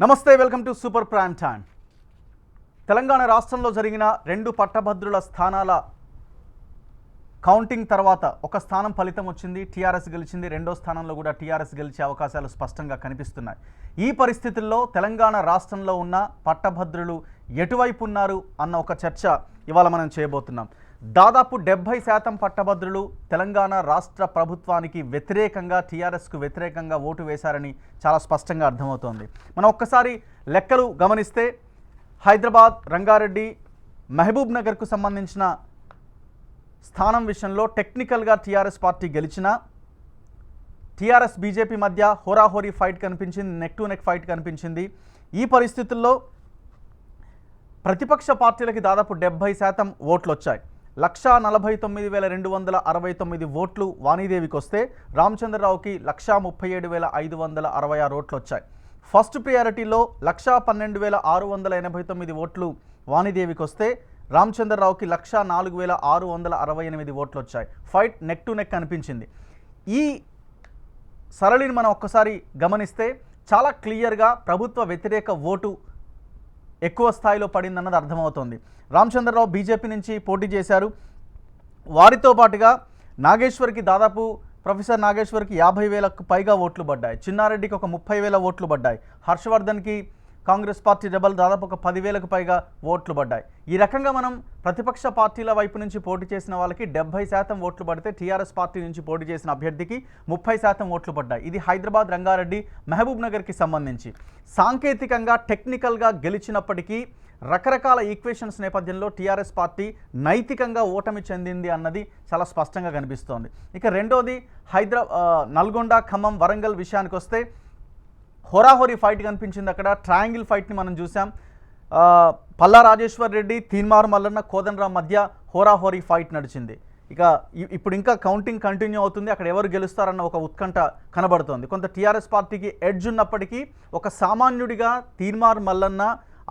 నమస్తే, welcome to super prime time. Telangana రాష్ట్రంలో జరిగిన 2 పట్టభద్రుల స్థానాల కౌంటింగ్ తర్వాత ఒక స్థానం ఫలితం వచ్చింది. టీఆర్ఎస్ గెలిచింది. రెండో స్థానంలో కూడా టీఆర్ఎస్ గెలిచే అవకాశాలు స్పష్టంగా కనిపిస్తున్నాయి. ఈ పరిస్థితుల్లో తెలంగాణ రాష్ట్రంలో ఉన్న పట్టభద్రులు ఎటువైపు ఉన్నారు అన్న ఒక చర్చ ఇవాళ మనం చేయబోతున్నాం. దాదాపు 70% పట్టభద్రులు తెలంగాణ రాష్ట్ర ప్రభుత్వానికి వ్యతిరేకంగా, టీఆర్ఎస్కు వ్యతిరేకంగా ఓటు వేశారని చాలా స్పష్టంగా అర్థమవుతోంది. మనం ఒక్కసారి లెక్కలు గమనిస్తే హైదరాబాద్, రంగారెడ్డి, మహబూబ్ నగర్కు సంబంధించిన స్థానం విషయంలో టెక్నికల్గా టీఆర్ఎస్ పార్టీ గెలిచినా టీఆర్ఎస్ బీజేపీ మధ్య హోరాహోరీ ఫైట్ కనిపించింది, నెక్ టు నెక్ ఫైట్ కనిపించింది. ఈ పరిస్థితుల్లో ప్రతిపక్ష పార్టీలకి దాదాపు 70% ఓట్లు వచ్చాయి. 1,49,269 ఓట్లు వాణీదేవికి వస్తే రామచంద్రరావుకి 1,37,566 ఓట్లు వచ్చాయి. ఫస్ట్ ప్రియారిటీలో 1,12,689 ఓట్లు వాణీదేవికి వస్తే రామచంద్రరావుకి 1,04,668 ఓట్లు వచ్చాయి. ఫైట్ నెక్ టు నెక్ అనిపించింది. ఈ సరళిని మనం ఒక్కసారి గమనిస్తే చాలా క్లియర్గా ప్రభుత్వ వ్యతిరేక ఓటు ఎక్కువ స్థాయిలో పడిందన్నది అర్థమవుతోంది. రామచంద్రరావు బీజేపీ నుంచి పోటీ చేశారు. వారితో పాటుగా నాగేశ్వర్కి దాదాపు ప్రొఫెసర్ నాగేశ్వర్కి 50,000కు పైగా ఓట్లు పడ్డాయి. చిన్నారెడ్డికి ఒక 30,000 ఓట్లు పడ్డాయి. హర్షవర్ధన్కి కాంగ్రెస్ పార్టీ డబల్ దాదాపు ఒక 10,000కు పైగా ఓట్లు పడ్డాయి. ఈ రకంగా మనం ప్రతిపక్ష పార్టీల వైపు నుంచి పోటీ చేసిన వాళ్ళకి 70% ఓట్లు పడితే టీఆర్ఎస్ పార్టీ నుంచి పోటీ చేసిన అభ్యర్థికి 30% ఓట్లు పడ్డాయి. ఇది హైదరాబాద్, రంగారెడ్డి, మహబూబ్ నగర్కి సంబంధించి. సాంకేతికంగా టెక్నికల్గా గెలిచినప్పటికీ రకరకాల ఈక్వేషన్స్ నేపథ్యంలో టీఆర్ఎస్ పార్టీ నైతికంగా ఓటమి చెందింది అన్నది చాలా స్పష్టంగా కనిపిస్తోంది. ఇక రెండోది నల్గొండ, ఖమ్మం, వరంగల్ విషయానికి వస్తే హోరాహోరీ ఫైట్ కనిపించింది. అక్కడ ట్రయాంగిల్ ఫైట్ని మనం చూసాం. పల్లా రాజేశ్వర్ రెడ్డి, తీన్మార్ మల్లన్న, కోదండరాం మధ్య హోరాహోరీ ఫైట్ నడిచింది. ఇక ఇప్పుడు ఇంకా కౌంటింగ్ కంటిన్యూ అవుతుంది. అక్కడ ఎవరు గెలుస్తారన్న ఒక ఉత్కంఠ కనబడుతోంది. కొంత టీఆర్ఎస్ పార్టీకి ఎడ్జ్ ఉన్నప్పటికీ ఒక సామాన్యుడిగా తీన్మార్ మల్లన్న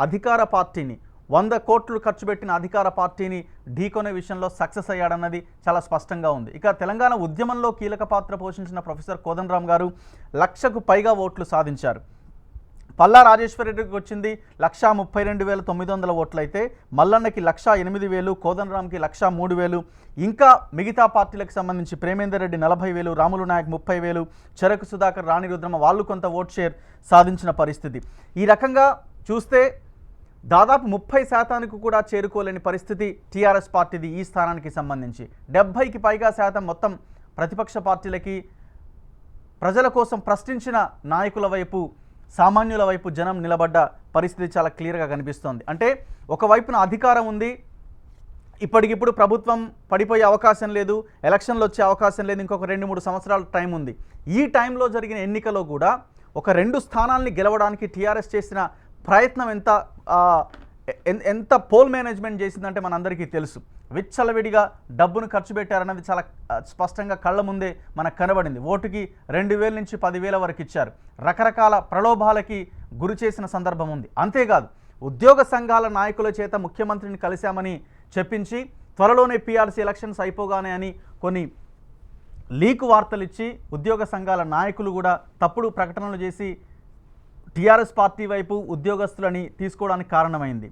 అధికార పార్టీని 100 కోట్లు ఖర్చు పెట్టిన అధికార పార్టీని ఢీకొనే విషయంలో సక్సెస్ అయ్యాడన్నది చాలా స్పష్టంగా ఉంది. ఇక తెలంగాణ ఉద్యమంలో కీలక పాత్ర పోషించిన ప్రొఫెసర్ కోదండరాం గారు 1,00,000కు పైగా ఓట్లు సాధించారు. పల్లా రాజేశ్వర్ రెడ్డికి వచ్చింది 1,32,900 ఓట్లు అయితే మల్లన్నకి 1,08,000, కోదండరాంకి 1,03,000. ఇంకా మిగతా పార్టీలకు సంబంధించి ప్రేమేందర్ రెడ్డి 40,000, రాములు నాయక్ 30,000, చెరకు సుధాకర్, రాణి రుద్రమ వాళ్ళు కొంత ఓట్ షేర్ సాధించిన పరిస్థితి. ఈ రకంగా చూస్తే దాదాపు 30%కు కూడా చేరుకోలేని పరిస్థితి టీఆర్ఎస్ పార్టీది ఈ స్థానానికి సంబంధించి. 70కి పైగా శాతం మొత్తం ప్రతిపక్ష పార్టీలకి ప్రజల కోసం ప్రశ్నించిన నాయకుల వైపు, సామాన్యుల వైపు జనం నిలబడ్డ పరిస్థితి చాలా క్లియర్గా కనిపిస్తోంది. అంటే ఒకవైపున అధికారం ఉంది, ఇప్పటికిప్పుడు ప్రభుత్వం పడిపోయే అవకాశం లేదు, ఎలక్షన్లు వచ్చే అవకాశం లేదు, ఇంకొక 2-3 సంవత్సరాల టైం ఉంది. ఈ టైంలో జరిగిన ఎన్నికలో కూడా ఒక 2 స్థానాల్ని గెలవడానికి టీఆర్ఎస్ చేసిన ప్రయత్నం ఎంత పోల్ మేనేజ్మెంట్ చేసిందంటే మనందరికీ తెలుసు. విచ్చలవిడిగా డబ్బును ఖర్చు పెట్టారన్నది చాలా స్పష్టంగా కళ్ళ ముందే మనకు కనబడింది. ఓటుకి 2,000 నుంచి 10,000 వరకు ఇచ్చారు. రకరకాల ప్రలోభాలకి గురి చేసిన సందర్భం ఉంది. అంతేకాదు ఉద్యోగ సంఘాల నాయకుల చేత ముఖ్యమంత్రిని కలిశామని చెప్పించి త్వరలోనే పీఆర్సీ ఎలక్షన్స్ అయిపోగానే అని కొన్ని లీకు వార్తలు ఇచ్చి ఉద్యోగ సంఘాల నాయకులు కూడా తప్పుడు ప్రకటనలు చేసి టీఆర్ఎస్ పార్టీ వైపు ఉద్యోగస్తులని తీసుకోవడానికి కారణమైంది.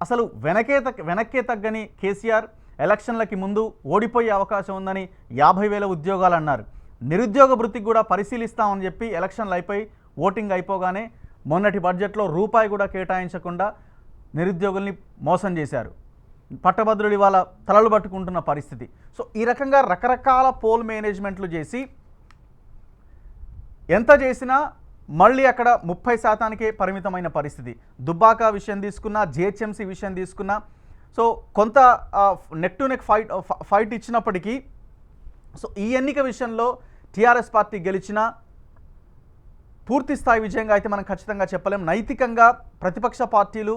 అసలు వెనక్కే తగ్గని కేసీఆర్ ఎలక్షన్లకి ముందు ఓడిపోయే అవకాశం ఉందని 50,000 ఉద్యోగాలు అన్నారు. నిరుద్యోగ భృతికి కూడా పరిశీలిస్తామని చెప్పి ఎలక్షన్లు అయిపోయి ఓటింగ్ అయిపోగానే మొన్నటి బడ్జెట్లో రూపాయి కూడా కేటాయించకుండా నిరుద్యోగుల్ని మోసం చేశారు. పట్టభద్రులు ఇవాళ తలలు పట్టుకుంటున్న పరిస్థితి. సో ఈ రకంగా రకరకాల పోల్ మేనేజ్మెంట్లు చేసి ఎంత చేసినా మళ్ళీ అక్కడ 30%కే పరిమితమైన పరిస్థితి. దుబ్బాక విషయం తీసుకున్నా, జిహెచ్ఎంసీ విషయం తీసుకున్నా, సో కొంత నెక్ టు నెక్ ఫైట్ ఇచ్చినప్పటికీ సో ఈ ఎన్నిక విషయంలో టీఆర్ఎస్ పార్టీ గెలిచిన పూర్తి స్థాయి విజయంగా అయితే మనం ఖచ్చితంగా చెప్పలేం. నైతికంగా ప్రతిపక్ష పార్టీలు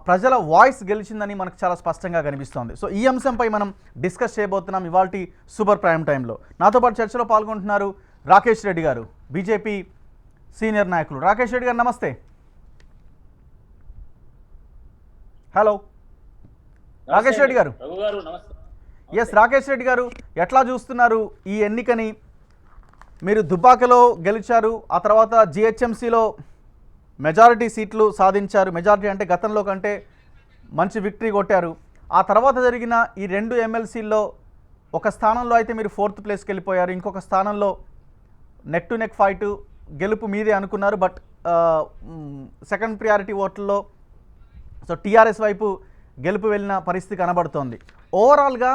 ప్రజల వాయిస్ గెలిచిందని మనకు చాలా స్పష్టంగా కనిపిస్తోంది. సో ఈ అంశంపై మనం డిస్కస్ చేయబోతున్నాం ఇవాల్టి సూపర్ ప్రైమ్ టైంలో. నాతో పాటు చర్చలో పాల్గొంటున్నారు రాకేష్ రెడ్డి గారు, బీజేపీ సీనియర్ నాయకులు. రాకేష్ రెడ్డి గారు నమస్తే. హలో రాకేష్ రెడ్డి గారు. ఎస్ రాకేష్ రెడ్డి గారు, ఎట్లా చూస్తున్నారు ఈ ఎన్నికని? మీరు దుబ్బాకలో గెలిచారు, ఆ తర్వాత జిహెచ్ఎంసీలో మెజారిటీ సీట్లు సాధించారు. మెజారిటీ అంటే గతంలో కంటే మంచి విక్టరీ కొట్టారు. ఆ తర్వాత జరిగిన ఈ 2 ఎమ్మెల్సీల్లో ఒక స్థానంలో అయితే మీరు 4th ప్లేస్కి వెళ్ళిపోయారు. ఇంకొక స్థానంలో నెక్ టు నెక్ ఫైటు, గెలుపు మీదే అనుకున్నారు. బట్ సెకండ్ ప్రియారిటీ ఓట్లలో సో టీఆర్ఎస్ వైపు గెలుపు వెళ్ళిన పరిస్థితి కనబడుతోంది. ఓవరాల్గా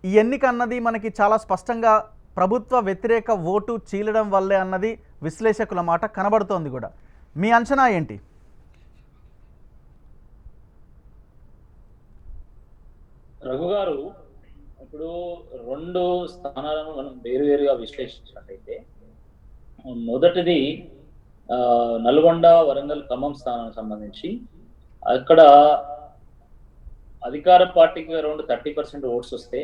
ఈ ఎన్నిక అన్నది మనకి చాలా స్పష్టంగా ప్రభుత్వ వ్యతిరేక ఓటు చీలడం వల్లే అన్నది విశ్లేషకుల మాట కనబడుతోంది కూడా. మీ అంచనా ఏంటి? రఘు గారు, ఇప్పుడు 2 స్థానాలను మనం వేరువేరుగా విశ్లేషించినట్టయితే, మొదటిది నల్గొండ, వరంగల్, ఖమ్మం స్థానానికి సంబంధించి అక్కడ అధికార పార్టీకి అరౌండ్ 30% ఓట్స్ వస్తే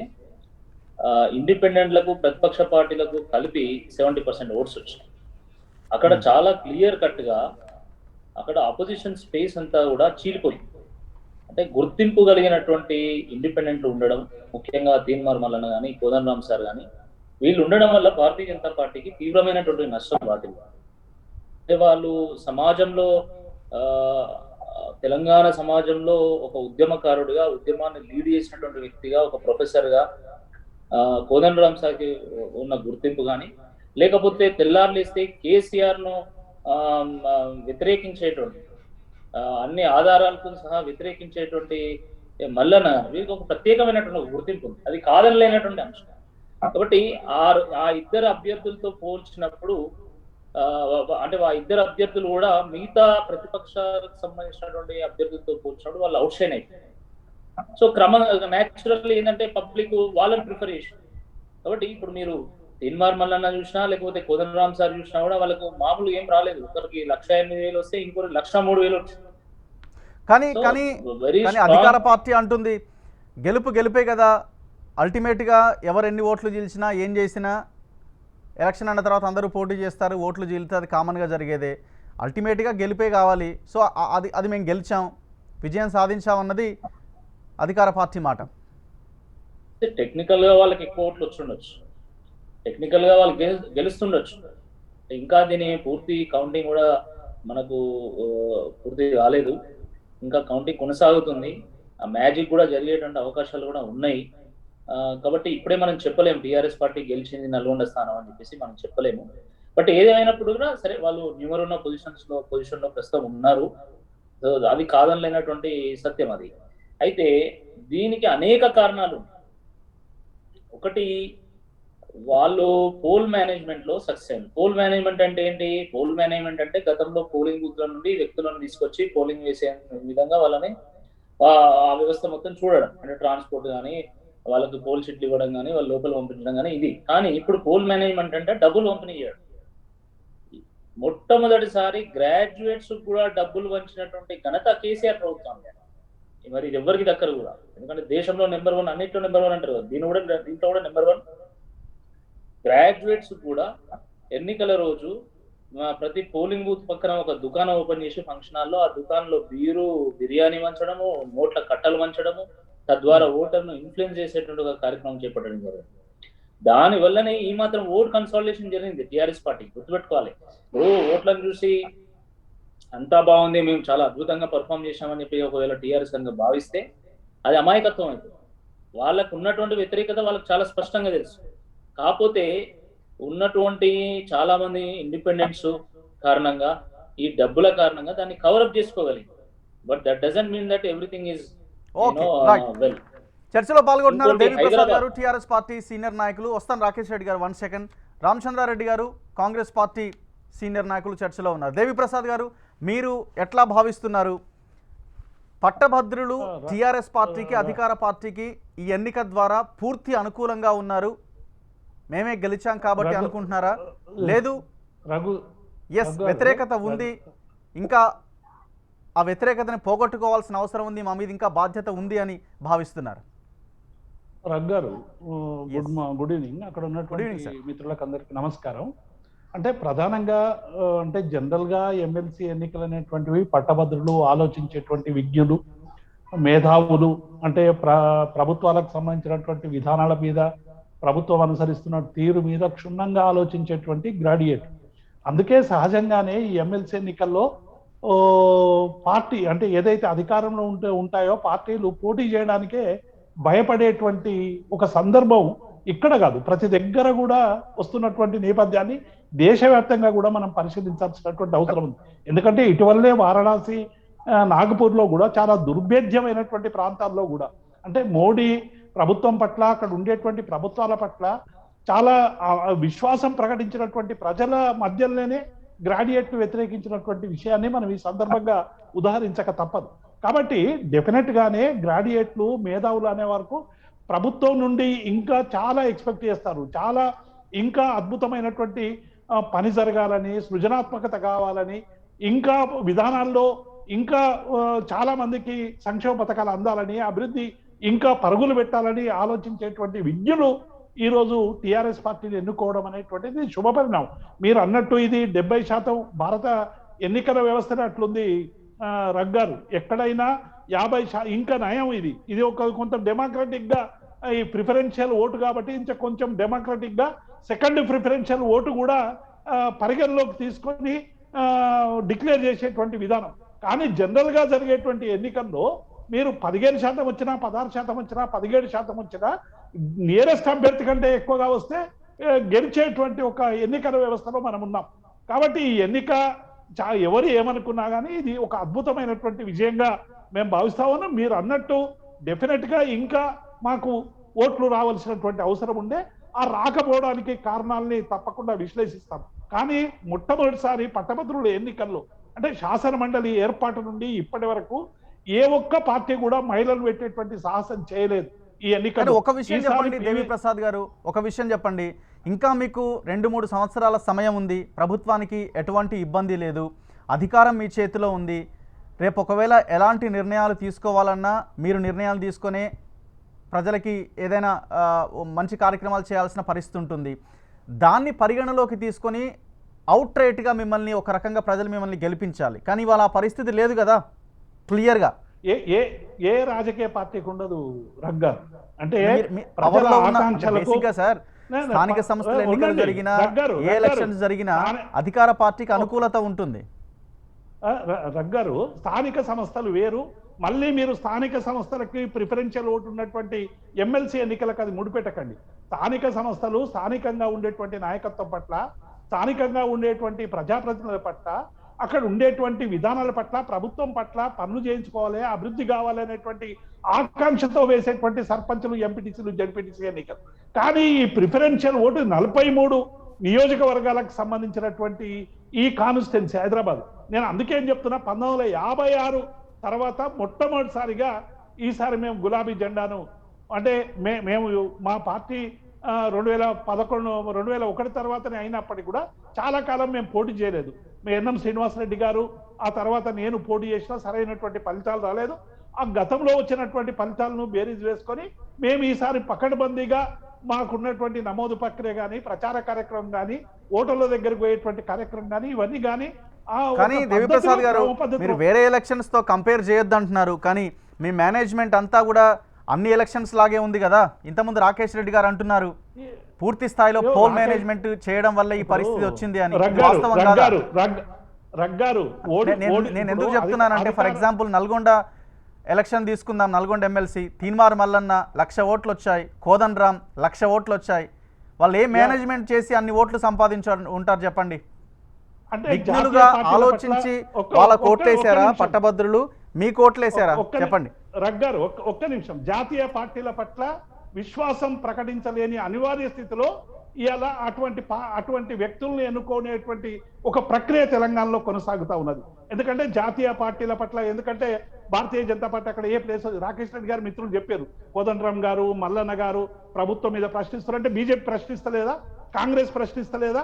ఇండిపెండెంట్లకు ప్రతిపక్ష పార్టీలకు కలిపి 70% ఓట్స్ వచ్చాయి. అక్కడ చాలా క్లియర్ కట్ గా అక్కడ అపోజిషన్ స్పేస్ అంతా కూడా చీలిపోయింది. అంటే గుర్తింపు కలిగినటువంటి ఇండిపెండెంట్లు ఉండడం, ముఖ్యంగా తీన్మార్ మల్లన్న కానీ కోదండరామ్ సార్ కానీ వీళ్ళు ఉండడం వల్ల భారతీయ జనతా పార్టీకి తీవ్రమైనటువంటి నష్టం వాటిల్లి. అంటే వాళ్ళు సమాజంలో తెలంగాణ సమాజంలో ఒక ఉద్యమకారుడిగా, ఉద్యమాన్ని లీడ్ చేసినటువంటి వ్యక్తిగా, ఒక ప్రొఫెసర్గా కోదండరామ్ సార్కి ఉన్న గుర్తింపు కానీ, లేకపోతే తెల్లారులేస్తే కేసీఆర్ ను వ్యతిరేకించేటువంటి అన్ని ఆధారాలతో సహా వ్యతిరేకించేటువంటి మల్లన్న వీరికి ఒక ప్రత్యేకమైనటువంటి గుర్తింపు ఉంది. అది కాదనలేనటువంటి అంశం. కాబట్టి ఆ ఇద్దరు అభ్యర్థులతో పోల్చినప్పుడు అంటే ఆ ఇద్దరు అభ్యర్థులు కూడా మిగతా ప్రతిపక్షాలకు సంబంధించినటువంటి అభ్యర్థులతో పోల్చినప్పుడు వాళ్ళు అవుట్ షైన్ అయిపోయారు. సో న్యాచురల్లీ ఏంటంటే పబ్లిక్ వాళ్ళని ప్రిఫర్ చేశారు. కాబట్టి ఇప్పుడు మీరు తీన్మార్ మల్లన్న చూసినా, లేకపోతే కోదండరామ్ సార్ చూసినా కూడా వాళ్ళకు మామూలు ఏం రాలేదు. ఒకరికి 1,08,000 వస్తే ఇంకొకరికి 1,03,000 వచ్చింది. కానీ అధికార పార్టీ అంటుంది గెలిపే కదా, అల్టిమేట్గా ఎవరు ఎన్ని ఓట్లు చీల్చినా ఏం చేసినా ఎలక్షన్ అన్న తర్వాత అందరూ పోటీ చేస్తారు, ఓట్లు చీలితే అది కామన్గా జరిగేదే, అల్టిమేట్గా గెలిపే కావాలి. సో అది మేము గెలిచాం, విజయం సాధించామన్నది అధికార పార్టీ మాట. టెక్నికల్గా వాళ్ళకి ఎక్కువ ఓట్లు వచ్చుండొచ్చు, టెక్నికల్గా వాళ్ళు గెలుస్తుండొచ్చు. ఇంకా దీని పూర్తి కౌంటింగ్ కూడా మనకు పూర్తి కాలేదు, ఇంకా కౌంటింగ్ కొనసాగుతుంది. ఆ మ్యాజిక్ కూడా జరిగేటువంటి అవకాశాలు కూడా ఉన్నాయి. కాబట్టి ఇప్పుడే మనం చెప్పలేము టీఆర్ఎస్ పార్టీ గెలిచింది నల్గొండ స్థానం అని చెప్పేసి మనం చెప్పలేము. బట్ ఏదేమైనప్పుడు కూడా సరే, వాళ్ళు న్యూమర్ ఉన్న పొజిషన్లో ప్రస్తుతం ఉన్నారు. అది కాదనలేనటువంటి సత్యం అది. అయితే దీనికి అనేక కారణాలు. ఒకటి, వాళ్ళు పోల్ మేనేజ్మెంట్ లో సక్సెస్ అయింది. పోల్ మేనేజ్మెంట్ అంటే ఏంటి? పోల్ మేనేజ్మెంట్ అంటే గతంలో పోలింగ్ బూత్ల నుండి వ్యక్తులను తీసుకొచ్చి పోలింగ్ వేసే విధంగా వాళ్ళని ఆ వ్యవస్థ మొత్తం చూడడం, అంటే ట్రాన్స్పోర్ట్ కానీ, వాళ్ళకి పోల్ షీట్లు ఇవ్వడం కానీ, వాళ్ళ లోపల పంపించడం కానీ ఇది. కానీ ఇప్పుడు పోల్ మేనేజ్మెంట్ అంటే డబ్బులు పంపిణీ చేయడం. మొట్టమొదటిసారి గ్రాడ్యుయేట్స్ కూడా డబ్బులు పంచినటువంటి ఘనత కేసీఆర్ ప్రభుత్వం. మరి ఇది ఎవరికి దక్కరు కూడా, ఎందుకంటే దేశంలో నెంబర్ 1, అన్నింటిలో నెంబర్ 1 అంటారు. దీంట్లో కూడా నెంబర్ 1. గ్రాడ్యుయేట్స్ కూడా ఎన్నికల రోజు ప్రతి పోలింగ్ బూత్ పక్కన ఒక దుకాణం ఓపెన్ చేసి ఫంక్షన్ హాల్లో ఆ దుకాణంలో బిర్యానీ వంచడము, నోట్ల కట్టలు వంచడము, తద్వారా ఓటర్ను ఇన్ఫ్లుయెన్స్ చేసేటువంటి ఒక కార్యక్రమం చేపట్టడం జరిగింది. దాని వల్లనే ఈ మాత్రం ఓట్ కన్సాలిడేషన్ జరిగింది టీఆర్ఎస్ పార్టీ. గుర్తుపెట్టుకోవాలి, ఓట్లను చూసి అంతా బాగుంది, మేము చాలా అద్భుతంగా పర్ఫామ్ చేశామని చెప్పి ఒకవేళ టీఆర్ఎస్ కనుక భావిస్తే అది అమాయకత్వం అవుతుంది. వాళ్ళకు ఉన్నటువంటి వ్యతిరేకత వాళ్ళకి చాలా స్పష్టంగా తెలుసు. కాకపోతే ఉన్నటువంటి చాలా మంది ఇండిపెండెంట్స్ కారణంగా, ఈ డబ్బుల కారణంగా దాన్ని కవరప్ చేసుకోగలిగింది. But that doesn't mean that everything is well. చర్చలో పాల్గొంటున్నారు దేవిప్రసాద్ గారు, టీఆర్ఎస్ పార్టీ సీనియర్ నాయకులు. వస్తాను రాకేష్ రెడ్డి గారు, 1 సెకండ్. రామచంద్రారెడ్డి గారు, కాంగ్రెస్ పార్టీ సీనియర్ నాయకులు చర్చలో ఉన్నారు. దేవిప్రసాద్ గారు, మీరు ఎట్లా భావిస్తున్నారు? పట్టభద్రులు టీఆర్ఎస్ పార్టీకి, అధికార పార్టీకి ఈ ఎన్నిక ద్వారా పూర్తి అనుకూలంగా ఉన్నారు, మేమే గెలిచాం కాబట్టి అనుకుంటున్నారా? లేదు ఎస్ వ్యతిరేకత ఉంది, ఇంకా ఆ వ్యతిరేకతని పోగొట్టుకోవాల్సిన అవసరం ఉంది, మా మీద ఇంకా బాధ్యత ఉంది అని భావిస్తున్నారు? రగ్గారు, గుడ్ ఈవినింగ్. అక్కడ ఉన్నటువంటి మిత్రులకు అందరికీ నమస్కారం. అంటే ప్రధానంగా అంటే జనరల్గా ఎమ్మెల్సీ ఎన్నికలు అనేటువంటివి పట్టభద్రులు, ఆలోచించేటువంటి విజ్ఞులు, మేధావులు, అంటే ప్రభుత్వాలకు సంబంధించినటువంటి విధానాల మీద, ప్రభుత్వం అనుసరిస్తున్న తీరు మీద క్షుణ్ణంగా ఆలోచించేటువంటి గ్రాడ్యుయేట్. అందుకే సహజంగానే ఈ ఎమ్మెల్సీ ఎన్నికల్లో ఓ పార్టీ అంటే ఏదైతే అధికారంలో ఉంటాయో పార్టీలు పోటీ చేయడానికే భయపడేటువంటి ఒక సందర్భం ఇక్కడ కాదు, ప్రతి దగ్గర కూడా వస్తున్నటువంటి నేపథ్యాన్ని దేశవ్యాప్తంగా కూడా మనం పరిశీలించాల్సినటువంటి అవసరం ఉంది. ఎందుకంటే ఇటీవలే వారణాసి, నాగపూర్లో కూడా చాలా దుర్భేద్యమైనటువంటి ప్రాంతాల్లో కూడా అంటే మోడీ ప్రభుత్వం పట్ల, అక్కడ ఉండేటువంటి ప్రభుత్వాల పట్ల చాలా విశ్వాసం ప్రకటించినటువంటి ప్రజల మధ్యలోనే గ్రాడ్యుయేట్లు వ్యతిరేకించినటువంటి విషయాన్ని మనం ఈ సందర్భంగా ఉదాహరించక తప్పదు. కాబట్టి డెఫినెట్ గానే గ్రాడ్యుయేట్లు, మేధావులు అనే వరకు ప్రభుత్వం నుండి ఇంకా చాలా ఎక్స్పెక్ట్ చేస్తారు. చాలా ఇంకా అద్భుతమైనటువంటి పని జరగాలని, సృజనాత్మకత కావాలని, ఇంకా విధానాల్లో ఇంకా చాలా మందికి సంక్షేమ పథకాలు అందాలని, అభివృద్ధి ఇంకా పరుగులు పెట్టాలని ఆలోచించేటువంటి విద్యులు ఈరోజు టిఆర్ఎస్ పార్టీని ఎన్నుకోవడం అనేటువంటిది శుభపరిణామం. మీరు అన్నట్టు ఇది 70% భారత ఎన్నికల వ్యవస్థనే అట్లుంది రగ్గారు. ఎక్కడైనా 50% ఇంకా నయం. ఇది ఒక కొంత డెమోక్రటిక్ గా ఈ ప్రిఫరెన్షియల్ ఓటు కాబట్టి ఇంకా కొంచెం డెమోక్రటిక్ గా సెకండ్ ప్రిఫరెన్షియల్ ఓటు కూడా పరిగణలోకి తీసుకొని డిక్లేర్ చేసేటువంటి విధానం. కానీ జనరల్ గా జరిగేటువంటి ఎన్నికల్లో మీరు 15% వచ్చినా, 16% వచ్చినా, 17% వచ్చినా నియరెస్ట్ అభ్యర్థి కంటే ఎక్కువగా వస్తే గెలిచేటువంటి ఒక ఎన్నికల వ్యవస్థలో మనం ఉన్నాం. కాబట్టి ఈ ఎన్నిక ఎవరు ఏమనుకున్నా కానీ ఇది ఒక అద్భుతమైనటువంటి విజయంగా మేము భావిస్తా ఉన్నాం. మీరు అన్నట్టు డెఫినెట్ గా ఇంకా మాకు ఓట్లు రావాల్సినటువంటి అవసరం ఉండే, ఆ రాకపోవడానికి కారణాలని తప్పకుండా విశ్లేషిస్తాం. కానీ మొట్టమొదటిసారి పట్టభద్రుల ఎన్నికల్లో అంటే శాసన మండలి ఏర్పాటు నుండి ఇప్పటి వరకు ఏ ఒక్క పార్టీ కూడా మహిళలు పెట్టేటువంటి సాహసం చేయలేదు ఈ ఎన్నికలు. ఒక విషయం చెప్పండి దేవి ప్రసాద్ గారు, ఒక విషయం చెప్పండి. ఇంకా మీకు 2-3 సంవత్సరాల సమయం ఉంది. ప్రభుత్వానికి ఎటువంటి ఇబ్బంది లేదు, అధికారం మీ చేతిలో ఉంది. రేపు ఒకవేళ ఎలాంటి నిర్ణయాలు తీసుకోవాలన్నా మీరు నిర్ణయాలు తీసుకునే ప్రజలకి ఏదైనా మంచి కార్యక్రమాలు చేయాల్సిన పరిస్థితి ఉంటుంది. దాన్ని పరిగణలోకి తీసుకొని అవుట్ రైట్గా మిమ్మల్ని ఒక రకంగా ప్రజలు మిమ్మల్ని గెలిపించాలి. కానీ ఇవాళ ఆ పరిస్థితి లేదు కదా క్లియర్గా. ఏ రాజకీయ పార్టీకి ఉండదు రగ్గా. అంటే సార్ స్థానిక సంస్థల ఎన్నికలు జరిగినా, ఏ ఎలక్షన్స్ జరిగినా అధికార పార్టీకి అనుకూలత ఉంటుంది. రగ్గారు, స్థానిక సంస్థలు వేరు. మళ్ళీ మీరు స్థానిక సంస్థలకి ప్రిఫరెన్షియల్ ఓటు ఉన్నటువంటి ఎమ్మెల్సీ ఎన్నికలకు అది ముడిపెట్టకండి. స్థానిక సంస్థలు స్థానికంగా ఉండేటువంటి నాయకత్వం పట్ల, స్థానికంగా ఉండేటువంటి ప్రజాప్రతినిధుల పట్ల, అక్కడ ఉండేటువంటి విధానాల పట్ల, ప్రభుత్వం పట్ల పనులు చేయించుకోవాలి, అభివృద్ధి కావాలి అనేటువంటి ఆకాంక్షతో వేసేటువంటి సర్పంచులు, ఎంపీటీసీలు, జడ్పీటీసీ ఎన్నికలు. కానీ ఈ ప్రిఫరెన్షియల్ ఓటు 43 నియోజకవర్గాలకు సంబంధించినటువంటి ఈ కాన్స్టిట్యున్సీ హైదరాబాద్. నేను అందుకేం చెప్తున్నా, 1956 తర్వాత మొట్టమొదటిసారిగా ఈసారి మేము గులాబీ జెండాను అంటే మేము మా పార్టీ 2011, 2001 తర్వాతనే అయినప్పటికీ కూడా చాలా కాలం మేము పోటీ చేయలేదు. ఎన్ఎం శ్రీనివాసరెడ్డి గారు, ఆ తర్వాత నేను పోటీ చేసినా సరైనటువంటి ఫలితాలు రాలేదు. ఆ గతంలో వచ్చినటువంటి ఫలితాలను బేరీజ్ వేసుకొని మేము ఈసారి పకడ్బందీగా మాకున్నటువంటి నమోదు ప్రక్రియ కానీ, ప్రచార కార్యక్రమం కానీ, ఓటర్ల దగ్గరకు పోయేటువంటి కార్యక్రమం కానీ, ఇవన్నీ కానీ. కానీ దేవిప్రసాద్ గారు, మీరు వేరే ఎలక్షన్స్ తో కంపేర్ చేయొద్దు అంటున్నారు. కానీ మీ మేనేజ్మెంట్ అంతా కూడా అన్ని ఎలక్షన్స్ లాగే ఉంది కదా. ఇంతకుముందు రాకేష్ రెడ్డి గారు అంటున్నారు పూర్తి స్థాయిలో పోల్ మేనేజ్మెంట్ చేయడం వల్ల ఈ పరిస్థితి వచ్చింది అని. వాస్తవం కాదా? నేను ఎందుకు చెప్తున్నానంటే, ఫర్ ఎగ్జాంపుల్ నల్గొండ ఎలక్షన్ తీసుకుందాం. నల్గొండ ఎమ్మెల్సీ తీన్మార్ మల్లన్న 1,00,000 ఓట్లు వచ్చాయి, కోదన్ రామ్ 1,00,000 ఓట్లు వచ్చాయి. వాళ్ళు ఏ మేనేజ్మెంట్ చేసి అన్ని ఓట్లు సంపాదించారు ఉంటారు చెప్పండి? విజ్ఞులుగా ఆలోచించి వాళ్ళ కోట్లేసారా పట్టభద్రులు, మీ కోట్లేసారా చెప్పండి? రగ్గారు ఒక్క నిమిషం. జాతీయ పార్టీల పట్ల విశ్వాసం ప్రకటించలేని అనివార్య స్థితిలో ఇవాళ అటువంటి వ్యక్తుల్ని ఎన్నుకునేటువంటి ఒక ప్రక్రియ తెలంగాణలో కొనసాగుతూ ఉన్నది. ఎందుకంటే జాతీయ పార్టీల పట్ల, ఎందుకంటే భారతీయ జనతా పార్టీ అక్కడ ఏ ప్లేస్, రాకేష్ రెడ్డి గారు మిత్రులు చెప్పారు, కోదండరామ్ గారు, మల్లన్న గారు ప్రభుత్వం మీద ప్రశ్నిస్తారు. అంటే బీజేపీ ప్రశ్నిస్తలేదా? కాంగ్రెస్ ప్రశ్నిస్తలేదా?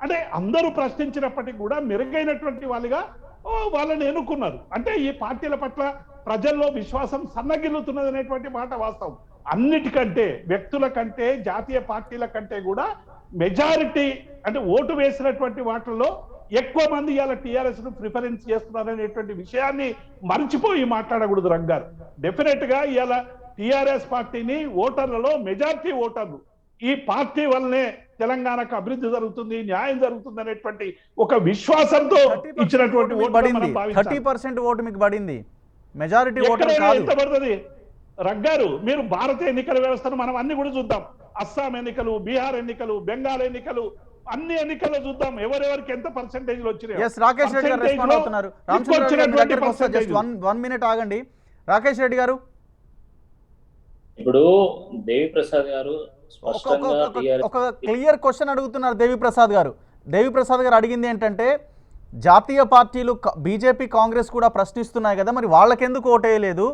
అంటే అందరూ ప్రశ్నించినప్పటికీ కూడా మెరుగైనటువంటి వాళ్ళుగా వాళ్ళని ఎన్నుకున్నారు. అంటే ఈ పార్టీల పట్ల ప్రజల్లో విశ్వాసం సన్నగిల్లుతున్నది అనేటువంటి మాట వాస్తవం. అన్నిటికంటే, వ్యక్తుల కంటే, జాతీయ పార్టీల కంటే కూడా మెజారిటీ అంటే ఓటు వేసినటువంటి వాటిల్లో ఎక్కువ మంది ఇవాళ టీఆర్ఎస్ ను ప్రిఫరెన్స్ చేస్తున్నారనేటువంటి విషయాన్ని మర్చిపోయి మాట్లాడకూడదు రంగారు. డెఫినెట్ గా ఇవాళ టీఆర్ఎస్ పార్టీని ఓటర్లలో మెజారిటీ ఓటర్లు ఈ పార్టీ వల్లనే తెలంగాణకు అభివృద్ధి జరుగుతుంది, న్యాయం జరుగుతుంది అనేటువంటి ఒక విశ్వాసంతో ఇచ్చినటువంటి ఓటు పడింది. 30% ఓటు మీకు పడింది, మెజారిటీ ఓటు కాదు. ఎంత పడుతుంది రగ్గారు? మీరు భారత ఎన్నికల వ్యవస్థను మనం అన్ని కూడా చూద్దాం. అస్సాం ఎన్నికలు, బీహార్ ఎన్నికలు, బెంగాల్ ఎన్నికలు, అన్ని ఎన్నికల్లో చూద్దాం ఎవరెవరికి ఎంత పర్సెంటేజ్ వచ్చినాయి. ఎస్, రాకేష్ రెడ్డి గారు రెస్పాండ్ అవుతున్నారు. రామచంద్ర రెడ్డి దగ్గరికి వస్తా, జస్ట్ 1 మినిట్ ఆగండి. రాకేష్ రెడ్డి గారు, ఇప్పుడు దేవి ప్రసాద్ గారు స్పష్టంగా ఒక క్లియర్ క్వశ్చన్ అడుగుతున్నారు దేవి ప్రసాద్ గారు. దేవి ప్రసాద్ గారు అడిగింది ఏంటంటే, జాతీయ పార్టీలు బీజేపీ కాంగ్రెస్ కూడా ప్రశ్నిస్తున్నాయి కదా, మరి వాళ్ళకెందుకు ఓటేయలేదు,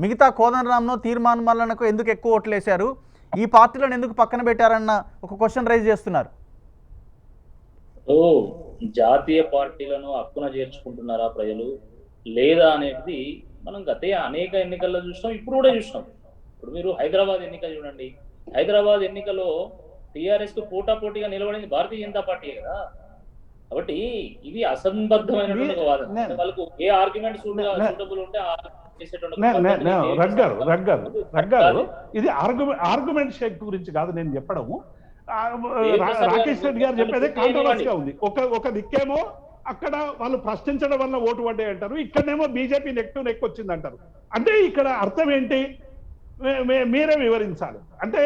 మిగతా కోదండరామ్ను తీర్మాన్ మల్లన్నకు ఎందుకు ఎక్కువ ఓట్లు వేశారు, ఈ పార్టీలను ఎందుకు పక్కన పెట్టారన్న ఒక క్వశ్చన్ రైజ్ చేస్తున్నారు. జాతీయ పార్టీలను హక్కున చేర్చుకుంటున్నారా ప్రజలు లేదా అనేది మనం గత అనేక ఎన్నికల్లో చూసినాం, ఇప్పుడు కూడా చూసినాం. ఇప్పుడు మీరు హైదరాబాద్ ఎన్నిక చూడండి, హైదరాబాద్ ఎన్నికలో టిఆర్ఎస్ కు పోటాపోటీగా నిలబడింది భారతీయ జనతా పార్టీ కదా. కాబట్టి ఇది అసంబద్ధమైనటువంటి వాదన. వాళ్ళకు ఏ ఆర్గ్యుమెంట్ సూటబుల్ ఉంటే రగ్గారు ఇది ఆర్గ్యుమెంట్ షేక్ గురించి కాదు నేను చెప్పడము. రాకేష్ రెడ్డి గారు చెప్పేది కాంట్రవర్సీగా ఉంది. ఒక దిక్కేమో అక్కడ వాళ్ళు ప్రశ్నించడం వల్ల ఓటు పడ్డాయి అంటారు, ఇక్కడనేమో బీజేపీ నెక్ టు నెక్ వచ్చింది అంటారు. అంటే ఇక్కడ అర్థం ఏంటి మీరే వివరించాలి. అంటే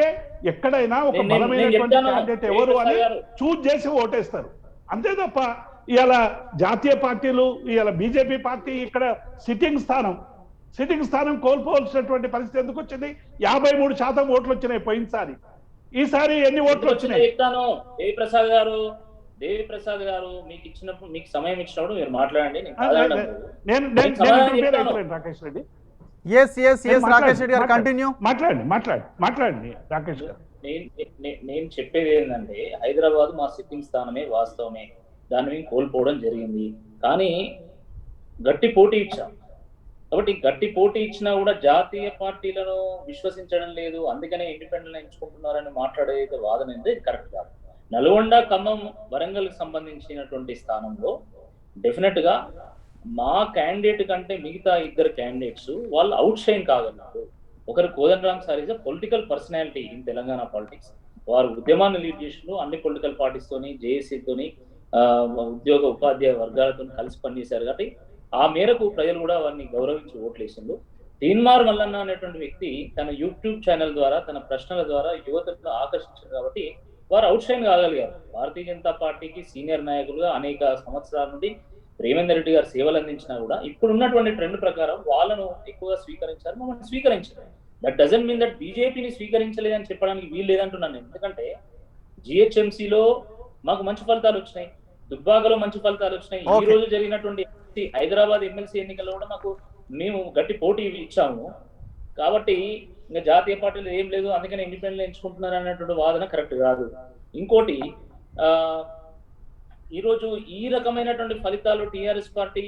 ఎక్కడైనా ఒక బలమైనటువంటి క్యాండిడేట్ ఎవరు అని చూజ్ చేసి ఓటేస్తారు, అంతే తప్ప ఇవాళ జాతీయ పార్టీలు ఇవాళ బీజేపీ పార్టీ ఇక్కడ సిట్టింగ్ స్థానం కోల్పోవలసినటువంటి పరిస్థితి ఎందుకు వచ్చింది? 53% ఓట్లు వచ్చినాయి పోయినసారి. ఈసారి ఎన్ని ఓట్లు వచ్చినాయి చెప్తాను. దేవి ప్రసాద్ గారు మీకు ఇచ్చినప్పుడు, మీకు సమయం ఇచ్చినప్పుడు మీరు మాట్లాడండి. రాకేష్ రెడ్డి రాకేష్ రెడ్డి గారు కంటిన్యూ మాట్లాడండి రాకేష్ గారు. నేను చెప్పేది ఏంటంటే, హైదరాబాద్ మా సిట్టింగ్ స్థానమే, వాస్తవమే, దాన్ని మేము కోల్పోవడం జరిగింది. కానీ గట్టి పోటీ ఇచ్చాం. కాబట్టి గట్టి పోటీ ఇచ్చినా కూడా జాతీయ పార్టీలను విశ్వసించడం లేదు, అందుకనే ఇండిపెండెంట్ ఎంచుకుంటున్నారని మాట్లాడే వాదన అయితే కరెక్ట్ కాదు. నల్గొండ, ఖమ్మం, వరంగల్ కి సంబంధించినటువంటి స్థానంలో డెఫినెట్ గా మా క్యాండిడేట్ కంటే మిగతా ఇద్దరు క్యాండిడేట్స్ వాళ్ళు అవుట్ షైన్ కాగలరు. ఒకరు Kodandaram sir is a political personality in Telangana politics. వారు ఉద్యమాన్ని లీడ్ చేసిన అన్ని పొలిటికల్ పార్టీస్ తోని, జేఏసీతోని, ఉద్యోగ ఉపాధ్యాయ వర్గాలతో కలిసి పనిచేశారు. కాబట్టి ఆ మేరకు ప్రజలు కూడా వారిని గౌరవించి ఓట్లేసిండు. తీన్మార్ మల్లన్న అనేటువంటి వ్యక్తి తన యూట్యూబ్ ఛానల్ ద్వారా, తన ప్రశ్నల ద్వారా యువతను ఆకర్షించారు. కాబట్టి వారు అవుట్ షైన్ కాగలిగారు. భారతీయ జనతా పార్టీకి సీనియర్ నాయకులుగా అనేక సంవత్సరాల నుండి రేవంత్ రెడ్డి గారు సేవలు అందించినా కూడా ఇప్పుడు ఉన్నటువంటి ట్రెండ్ ప్రకారం వాళ్ళను ఎక్కువగా స్వీకరించారు, మమ్మల్ని స్వీకరించారు. దట్ డజంట్ మీన్ దట్ బీజేపీని స్వీకరించలేదని చెప్పడానికి వీలు లేదంటున్నాను. ఎందుకంటే జిహెచ్ఎంసీలో మాకు మంచి ఫలితాలు వచ్చినాయి, దుబ్బాకలో మంచి ఫలితాలు వచ్చినాయి. ఈ రోజు జరిగినటువంటి హైదరాబాద్ ఎమ్మెల్సీ ఎన్నికల్లో కూడా మేము గట్టి పోటీ ఇచ్చాము. కాబట్టి ఇంకా జాతీయ పార్టీలు ఏం లేదు, అందుకని ఇండిపెండెంట్ ఎంచుకుంటున్నారు అన్నటువంటి వాదన కరెక్ట్ కాదు. ఇంకోటి, ఈరోజు ఈ రకమైనటువంటి ఫలితాలు టిఆర్ఎస్ పార్టీ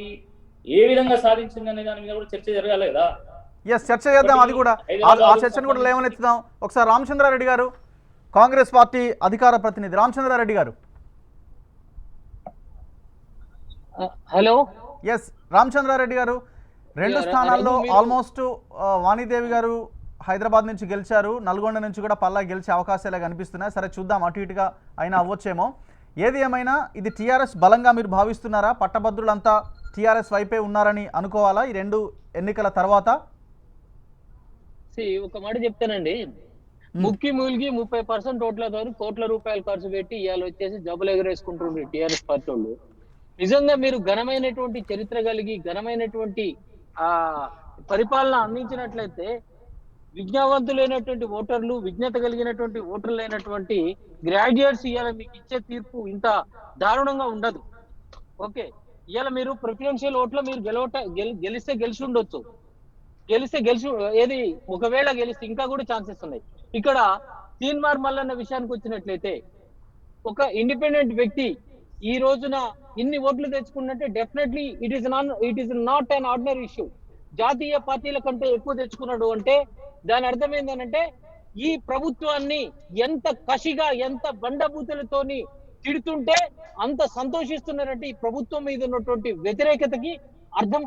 ఏ విధంగా సాధించింది అనే దాని మీద కూడా చర్చ జరగాలి కదా. చర్చ చేద్దాం, అది కూడా ఆ చర్చను కూడా లేవనెత్తుదాం. ఒకసారి రామచంద్రారెడ్డి గారు, కాంగ్రెస్ పార్టీ అధికార ప్రతినిధి రామచంద్రారెడ్డి గారు. హలో, ఎస్ రామచంద్రారెడ్డి గారు, 2 స్థానాల్లో ఆల్మోస్ట్ వాణిదేవి గారు హైదరాబాద్ నుంచి గెలిచారు, నల్గొండ నుంచి కూడా పల్లా గెలిచే అవకాశాలే కనిపిస్తున్నాయి. సరే చూద్దాం, అటు ఇటుగా అయినా అవ్వచ్చేమో. ఏది ఏమైనా ఇది టీఆర్ఎస్ బలంగా మీరు భావిస్తున్నారా? పట్టభద్రులంతా టీఆర్ఎస్ వైపే ఉన్నారని అనుకోవాలా ఈ 2 ఎన్నికల తర్వాత? ఒక మాట చెప్తానండి, ముక్కి మూలిగి 30% ఓట్లతో కోట్ల రూపాయలు ఖర్చు పెట్టి ఇవాళ వచ్చేసి జబ్బులు ఎగరేసుకుంటుండ్రు టీఆర్ఎస్ పార్టీ వాళ్ళు. నిజంగా మీరు ఘనమైనటువంటి చరిత్ర కలిగి ఘనమైనటువంటి పరిపాలన అందించినట్లయితే విజ్ఞావంతులైనటువంటి ఓటర్లు, విజ్ఞత కలిగినటువంటి ఓటర్లు అయినటువంటి గ్రాడ్యుయేట్స్ ఇవాళ మీకు ఇచ్చే తీర్పు ఇంత దారుణంగా ఉండదు. ఓకే, ఇవాళ మీరు ప్రిఫరెన్షియల్ ఓట్లో మీరు గెలిస్తే గెలిచి ఉండొచ్చు, ఏది ఒకవేళ గెలిస్తే ఇంకా కూడా ఛాన్సెస్ ఉన్నాయి. ఇక్కడ తీన్మార్ మల్లన్న విషయానికి వచ్చినట్లయితే ఒక ఇండిపెండెంట్ వ్యక్తి ఈ రోజున ఇన్ని ఓట్లు తెచ్చుకున్నట్టే definitely it is not an ordinary issue. జాతీయ పార్టీల కంటే ఎక్కువ తెచ్చుకున్నాడు అంటే దాని అర్థం ఏంటంటే ఈ ప్రభుత్వాన్ని ఎంత కసిగా, ఎంత బండబూతులతోని తిడుతుంటే అంత సంతోషిస్తున్నారంటే ఈ ప్రభుత్వం మీద ఉన్నటువంటి వ్యతిరేకతకి అర్థం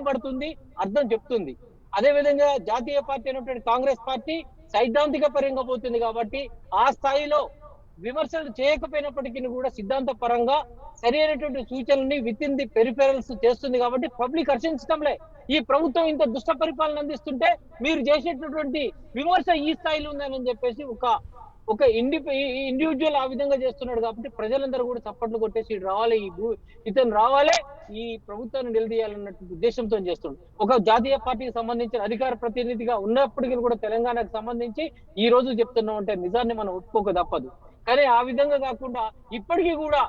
పడుతుంది, అర్థం చెప్తుంది. అదే విధంగా జాతీయ పార్టీ అయినటువంటి కాంగ్రెస్ పార్టీ సైద్ధాంతిక పరంగా పోతుంది కాబట్టి ఆ స్థాయిలో విమర్శలు చేయకపోయినప్పటికీ కూడా సిద్ధాంత పరంగా సరైనటువంటి సూచనల్ని విత్ ఇన్ ది పెరిఫెరల్స్ చేస్తుంది కాబట్టి పబ్లిక్ హర్షించడంలే. ఈ ప్రభుత్వం ఇంత దుష్ట పరిపాలన అందిస్తుంటే మీరు చేసేటటువంటి విమర్శ ఈ స్థాయిలో ఉందని చెప్పేసి ఒక ఇండివిజువల్ ఆ విధంగా చేస్తున్నాడు కాబట్టి ప్రజలందరూ కూడా చప్పట్లు కొట్టేసి ఇతను రావాలి, ఈ ప్రభుత్వాన్ని నిలదీయాలన్నటువంటి ఉద్దేశంతో చేస్తున్నాడు. ఒక జాతీయ పార్టీకి సంబంధించిన అధికార ప్రతినిధిగా ఉన్నప్పటికీ కూడా తెలంగాణకు సంబంధించి ఈ రోజు చెప్తున్నాం అంటే నిజాన్ని మనం ఒప్పుకోక తప్పదు. కానీ ఆ విధంగా కాకుండా ఇప్పటికీ కూడా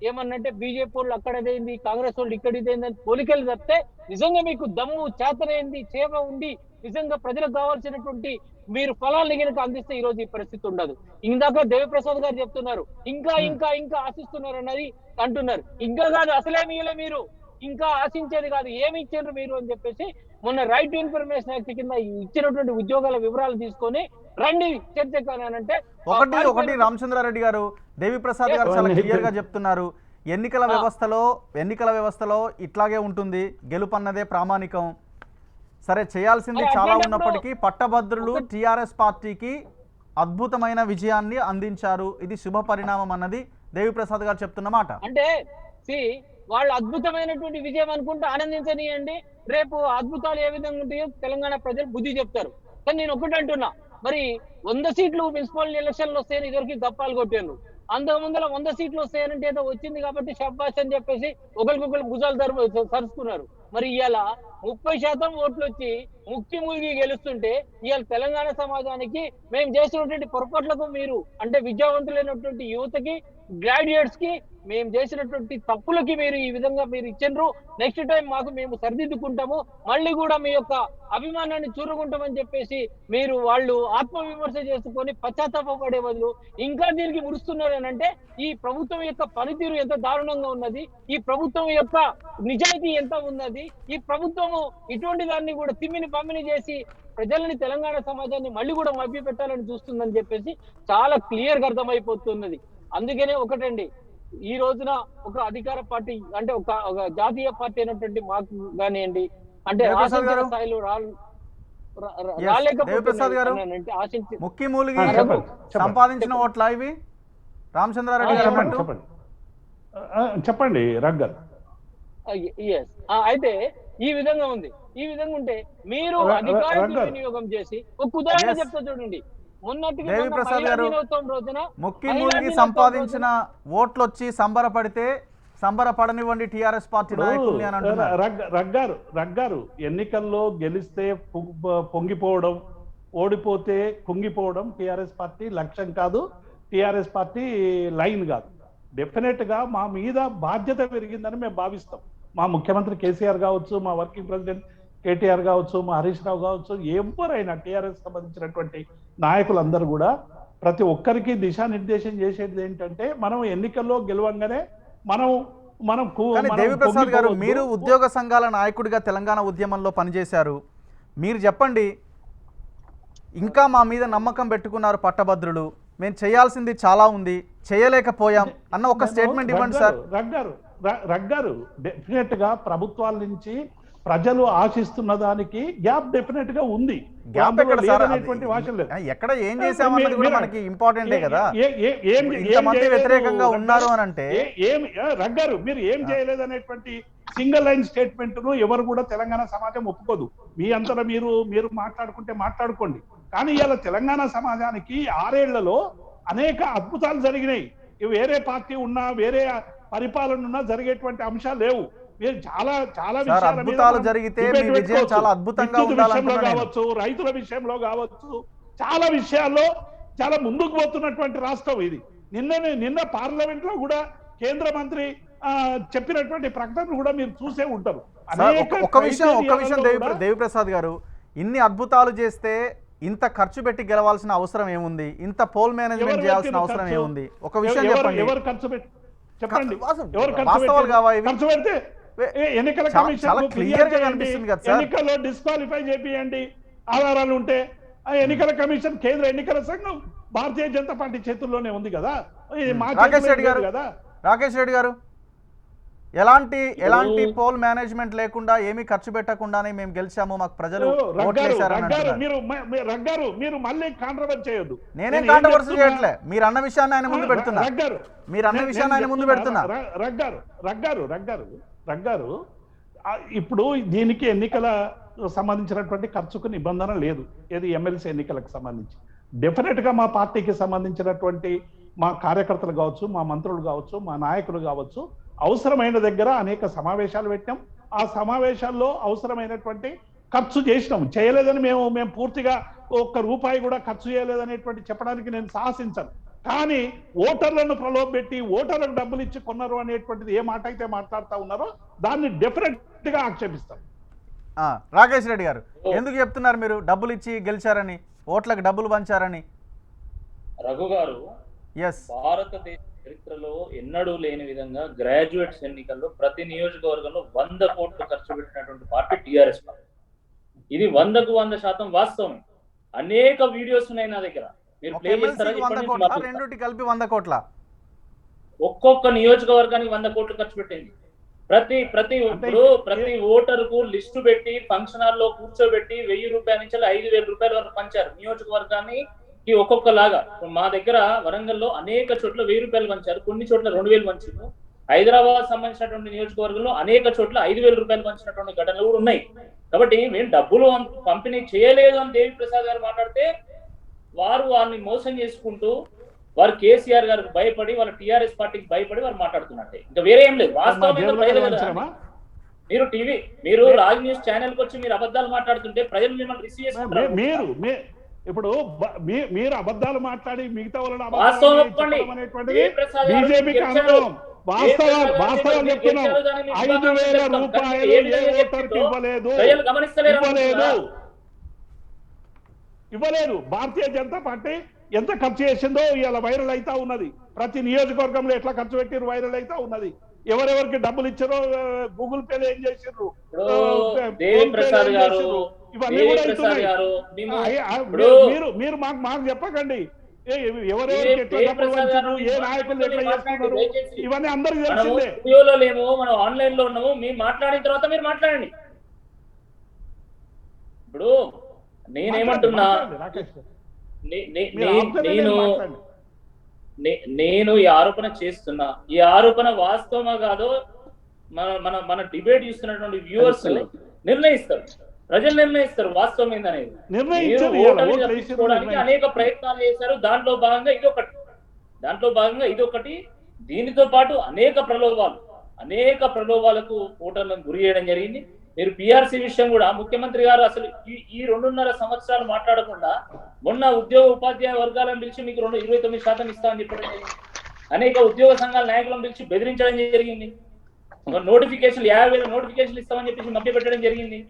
ఏమన్నంటే బీజేపీ వాళ్ళు అక్కడదేంది, కాంగ్రెస్ వాళ్ళు ఇక్కడిదేంది అని పోలికలు తప్పితే నిజంగా మీకు దమ్ము చేతనైంది చేవ ఉండి నిజంగా ప్రజలకు కావాల్సినటువంటి మీరు ఫలాల్ని కనుక అందిస్తే ఈ రోజు ఈ పరిస్థితి ఉండదు. ఇందాక దేవిప్రసాద్ గారు చెప్తున్నారు ఇంకా ఇంకా ఇంకా ఆశిస్తున్నారు అన్నది అంటున్నారు. ఇంకా కాదు, అసలేమి మీరు ఇంకా ఆశించేది కాదు, ఏమి ఇచ్చారు మీరు అని చెప్పేసి మొన్న రైట్ టు ఇన్ఫర్మేషన్ యాక్ట్ కింద ఇచ్చినటువంటి ఉద్యోగాల వివరాలు తీసుకొని రండి చర్చకు అంటే ఒకటి రామచంద్రారెడ్డి గారు, దేవిప్రసాద్ గారు చాలా క్లియర్ గా చెప్తున్నారు. ఎన్నికల వ్యవస్థలో ఇట్లాగే ఉంటుంది, గెలుపన్నదే ప్రామాణికం. సరే, చేయాల్సింది చాలా ఉన్నప్పటికీ పట్టభద్రులు టిఆర్ఎస్ పార్టీకి అద్భుతమైన విజయాన్ని అందించారు, ఇది శుభ పరిణామం అన్నది దేవిప్రసాద్ గారు చెప్తున్న మాట. అంటే వాళ్ళు అద్భుతమైనటువంటి విజయం అనుకుంటే ఆనందించనియండి, రేపు అద్భుతాలు ఏ విధంగా ఉంటాయో తెలంగాణ ప్రజలు బుద్ధి చెప్తారు. కానీ నేను ఒకటి అంటున్నా, మరి 100 సీట్లు మున్సిపల్ ఎలక్షన్లు వస్తాయని ఇద్దరికి గప్పాలు కొట్టాను. అంతకు ముందర 100 సీట్లు వస్తాయనంటే ఏదో వచ్చింది కాబట్టి షబ్బాష్ అని చెప్పేసి ఒకరికొకరు భుజాలు సరుచుకున్నారు. మరి ఇవాళ 30% ఓట్లు వచ్చి ముక్కి ములిగి గెలుస్తుంటే ఇవాళ తెలంగాణ సమాజానికి మేము చేసినటువంటి పొరపాట్లకు మీరు అంటే విద్యావంతులైనటువంటి యువతకి, గ్రాడ్యుయేట్స్ కి మేము చేసినటువంటి తప్పులకి మీరు ఈ విధంగా మీరు ఇచ్చిండ్రు, నెక్స్ట్ టైం మాకు మేము సరిదిద్దుకుంటాము, మళ్ళీ కూడా మీ యొక్క అభిమానాన్ని చూరుకుంటామని చెప్పేసి మీరు వాళ్ళు ఆత్మవిమర్శ చేసుకొని పశ్చాత్తాపడే బదులు ఇంకా దీనికి ముడుస్తున్నారు అంటే ఈ ప్రభుత్వం యొక్క పనితీరు ఎంత దారుణంగా ఉన్నది, ఈ ప్రభుత్వం యొక్క నిజాయితీ ఎంత ఉన్నది, ఈ ప్రభుత్వము ఇటువంటి దాన్ని కూడా తిమ్మిని పంపిణీ చేసి ప్రజలని తెలంగాణ సమాజాన్ని మళ్ళీ కూడా మభ్య పెట్టాలని చూస్తుందని చెప్పేసి చాలా క్లియర్ గా అర్థమైపోతున్నది. అందుకనే ఒకటండి, ఈ రోజున ఒక అధికార పార్టీ అంటే ఒక జాతీయ పార్టీ అయినటువంటి మాకు కానివ్వండి అంటే స్థాయిలో ముఖ్య మూలిగి సంపాదించిన ఓట్ల ఇవి రామచంద్రారెడ్డి గారు చెప్పండి రగ్గర్. అయితే ఈ విధంగా ఉంది. ఈ విధంగా ఉంటే మీరు అధికారం వినియోగం చేసి ఒక ఉదాహరణ చెప్తా చూడండి. దేవిప్రసాద్ గారు, ముఖ్య మూలిగి సంపాదించిన ఓట్లు వచ్చి సంబరపడనివ్వండి టిఆర్ఎస్ పార్టీ నాయకుల్ని అని అంటున్నారు. రగ్గారు ఎన్నికల్లో గెలిస్తే పొంగిపోవడం, ఓడిపోతే కుంగిపోవడం టిఆర్ఎస్ పార్టీ లక్ష్యం కాదు, టిఆర్ఎస్ పార్టీ లైన్ కాదు. డెఫినెట్ గా మా మీద బాధ్యత పెరిగిందని మేము భావిస్తాం. మా ముఖ్యమంత్రి కేసీఆర్ కావచ్చు, మా వర్కింగ్ ప్రెసిడెంట్ కేటీఆర్ కావచ్చు, మా హరీష్ రావు కావచ్చు, ఎవరైనా టీఆర్ఎస్ సంబంధించినటువంటి నాయకులందరూ కూడా ప్రతి ఒక్కరికి దిశానిర్దేశం చేసేది ఏంటంటే మనం ఎన్నికల్లో గెలవంగానే మనం దేవిప్రసాద్ గారు, మీరు ఉద్యోగ సంఘాల నాయకుడిగా తెలంగాణ ఉద్యమంలో పనిచేశారు, మీరు చెప్పండి, ఇంకా మా మీద నమ్మకం పెట్టుకున్నారు పట్టభద్రులు, మేము చేయాల్సింది చాలా ఉంది, చేయలేకపోయాం అన్న ఒక స్టేట్మెంట్ ఇవ్వండి సార్. రగ్గారు డెఫినెట్ గా ప్రభుత్వాల నుంచి ప్రజలు ఆశిస్తున్న దానికి గ్యాప్ డెఫినెట్ గా ఉంది. ఎక్కడ ఏం చేసామన్నది కూడా మనకి ఇంపార్టెంటే కదా. ఇంతమంది వ్యతిరేకంగా ఉన్నారు అని అంటే రగ్గారు మీరు ఏం చేయలేదనేటువంటి సింగిల్ లైన్ స్టేట్మెంట్ ను ఎవరు కూడా తెలంగాణ సమాజం ఒప్పుకోదు. మీ అంతటా మీరు మాట్లాడుకుంటే మాట్లాడుకోండి, కానీ ఇవాళ తెలంగాణ సమాజానికి 6 ఏళ్లలో అనేక అద్భుతాలు జరిగినాయి. వేరే పార్టీ ఉన్నా, వేరే పరిపాలన ఉన్నా జరిగేటువంటి అంశాలు లేవు. మీరు చాలా అద్భుతాలు జరిగితే విషయంలో కావచ్చు, రైతుల విషయంలో కావచ్చు, చాలా విషయాల్లో చాలా ముందుకు పోతున్నటువంటి రాష్ట్రం ఇది. నిన్న పార్లమెంట్ లో కూడా కేంద్ర మంత్రి చెప్పినటువంటి ప్రకటన కూడా మీరు చూసే ఉంటారు. ఒక విషయం దేవిప్రసాద్ గారు, ఇన్ని అద్భుతాలు చేస్తే ఇంత ఖర్చు పెట్టి గెలవాల్సిన అవసరం ఏముంది, ఇంత పోల్ మేనేజ్మెంట్ చేయాల్సిన అవసరం ఏముంది? ఒక విషయం చెప్పండి. ఎవరు ఖర్చు పెట్టి చెప్పండి, ఖర్చు పెడితే ఎన్నికల కమిషన్ ఎన్నికల్లో డిస్క్వాలిఫై చేపియండి, ఆధారాలు ఉంటే. ఆ ఎన్నికల కమిషన్ కేంద్ర ఎన్నికల సంఘం భారతీయ జనతా పార్టీ చేతుల్లోనే ఉంది కదా. రాకేష్ రెడ్డి గారు ఎలాంటి పోల్ మేనేజ్మెంట్ లేకుండా ఏమీ ఖర్చు పెట్టకుండానే మేము గెలిచాము, మాకు ప్రజలు ఓట్లేశారని అంటున్నారు. మీరు మళ్ళీ కాంట్రవర్సీ చేయొద్దు. నేనేం కాంట్రవర్సీ చేయట్లే, మీరు అన్న విషయాన్ని ఆయన ముందు పెడుతున్నా. మీరు అన్న విషయాన్ని ఆయన ముందు పెడుతున్నా. రగ్గారు ఇప్పుడు దీనికి ఎన్నికల సంబంధించినటువంటి ఖర్చుకు నిబంధన లేదు. ఏది ఎమ్మెల్సీ ఎన్నికలకు సంబంధించి డెఫినెట్ గా మా పార్టీకి సంబంధించినటువంటి మా కార్యకర్తలు కావచ్చు, మా మంత్రులు కావచ్చు, మా నాయకులు కావచ్చు, అవసరమైన దగ్గర అనేక సమావేశాలు పెట్టాం. ఆ సమావేశాల్లో అవసరమైనటువంటి ఖర్చు చేసినాం. చేయలేదని మేము పూర్తిగా ఒక్క రూపాయి కూడా ఖర్చు చేయలేదనేటువంటి చెప్పడానికి నేను సాహసించను. కానీ ఓటర్లను ప్రలోభపెట్టి ఓటర్లకు డబ్బులు ఇచ్చి కొన్నారు అనేటువంటిది ఏ మాట అయితే మాట్లాడుతూ ఉన్నారో దాన్ని డెఫినెట్ గా ఆక్షేపిస్తాం. రాకేష్ రెడ్డి గారు ఎందుకు చెప్తున్నారు మీరు డబ్బులు ఇచ్చి గెలిచారని, ఓట్లకు డబ్బులు పంచారని? రఘు గారు, ఎస్, భారతదేశ చరిత్రలో ఎన్నడూ లేని విధంగా గ్రాడ్యుయేట్స్ ఎన్నికల్లో ప్రతి నియోజకవర్గంలో 100 కోట్లు ఖర్చు పెట్టినటువంటి పార్టీ టిఆర్ఎస్ పార్టీ. ఇది 100% వాస్తవం. అనేక వీడియోస్ ఉన్నాయి నా దగ్గర, మీరు ప్లే చేస్తారా? రెండుటి కలిపి 100 కోట్ల. ఒక్కొక్క నియోజకవర్గానికి 100 కోట్లు ఖర్చు పెట్టింది. ప్రతి ఓటరుకు లిస్టు పెట్టి ఫంక్షన్ హాల్లో కూర్చోబెట్టి 1000 రూపాయల నుంచి 5000 రూపాయల వరకు పంచారు. నియోజకవర్గానికి ఒక్కొక్క లాగా. మా దగ్గర వరంగల్లో అనేక చోట్ల 1000 రూపాయలు పంచారు, కొన్ని చోట్ల 2000 పంచారు. హైదరాబాద్ సంబంధించినటువంటి నియోజకవర్గంలో అనేక చోట్ల 5000 రూపాయలు పంచినటువంటి ఘటనలు కూడా ఉన్నాయి. కాబట్టి మేము డబ్బులు పంపిణీ చేయలేదు అని దేవి ప్రసాద్ గారు మాట్లాడితే వారిని మోసం చేసుకుంటూ వారు కేసీఆర్ గారికి భయపడి, వాళ్ళ టిఆర్ఎస్ పార్టీకి భయపడి వారు మాట్లాడుతున్నట్టే, ఇంకా వేరే ఏం లేదు. వాస్తవం మీరు రాజ్ న్యూస్ ఛానల్ కి వచ్చి మీరు అబద్ధాలు మాట్లాడుతుంటే ప్రజలు మిమ్మల్ని రిసీవ్ చేసుకుంటారు. ఇప్పుడు మీరు అబద్ధాలు మాట్లాడి మిగతా వాళ్ళని బీజేపీకి అనుభవం వాస్తవం చెప్తున్నాం. 5,000 రూపాయలు ఏ ఓటర్కి ఇవ్వలేదు. భారతీయ జనతా పార్టీ ఎంత ఖర్చు చేసిందో ఇలా వైరల్ అవుతా ఉన్నది. ప్రతి నియోజకవర్గంలో ఎట్లా ఖర్చు పెట్టిరు వైరల్ అవుతా ఉన్నది. ఎవరెవరికి డబ్బులు ఇచ్చారో గూగుల్ పేలో ఏం చేసిర్రు, ఇవన్నీ కూడా అవుతున్నాయి. మీరు మాకు చెప్పకండి ఎవరెవరికి ఎట్లా డబ్బులు పంచారు, ఏ నాయకులు ఎట్లా చేస్తున్నారు, ఇవన్నీ అందరికి తెలిసిందే. వీడియోలో లేము, మనం ఆన్లైన్ లో ఉన్నాము. మీరు మాట్లాడిన తర్వాత మీరు మాట్లాడండి. ఇప్పుడు నేనేమంటున్నా, నేను ఈ ఆరోపణ చేస్తున్నా. ఈ ఆరోపణ వాస్తవమా కాదో మన డిబేట్ చూస్తున్నటువంటి వ్యూవర్స్ నిర్ణయిస్తారు, ప్రజలు నిర్ణయిస్తారు వాస్తవం ఏందనేది. అనేక ప్రయత్నాలు చేశారు. దాంట్లో భాగంగా ఇదొకటి. దీనితో పాటు అనేక ప్రలోభాలకు ఓటర్లను గురి చేయడం జరిగింది. మీరు పిఆర్సీ విషయం కూడా ముఖ్యమంత్రి గారు అసలు ఈ 2.5 సంవత్సరాలు మాట్లాడకుండా మొన్న ఉద్యోగ ఉపాధ్యాయ వర్గాలను పిలిచి మీకు 29% ఇస్తామని చెప్పడం జరిగింది. అనేక ఉద్యోగ సంఘాల నాయకులను పిలిచి బెదిరించడం జరిగింది. నోటిఫికేషన్ 50,000 నోటిఫికేషన్లు ఇస్తామని చెప్పేసి మభ్యపెట్టడం జరిగింది.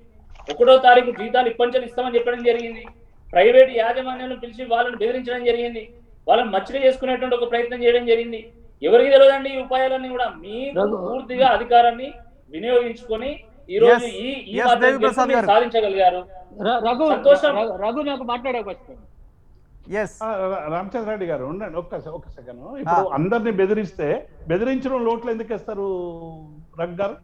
1వ తారీఖు జీతాలు ఇప్పంచలు ఇస్తామని చెప్పడం జరిగింది. ప్రైవేట్ యాజమాన్యాలను పిలిచి వాళ్ళని బెదిరించడం జరిగింది. వాళ్ళని మచ్చిక చేసుకునేటువంటి ఒక ప్రయత్నం చేయడం జరిగింది. ఎవరికి తెలియదండి ఈ ఉపాయాలన్నీ కూడా. మీరు పూర్తిగా అధికారాన్ని వినియోగించుకొని ఈ రోజు ఈ సాధించగలిగారు. రఘు నాకు మాట్లాడవచ్చు. రామచంద్ర రెడ్డి గారు ఉండండి ఒక్క సెకండ్. ఇప్పుడు అందరినీ బెదిరించిన వాళ్ళు ఓట్లు ఎందుకు వేస్తారు? రఘు గారు,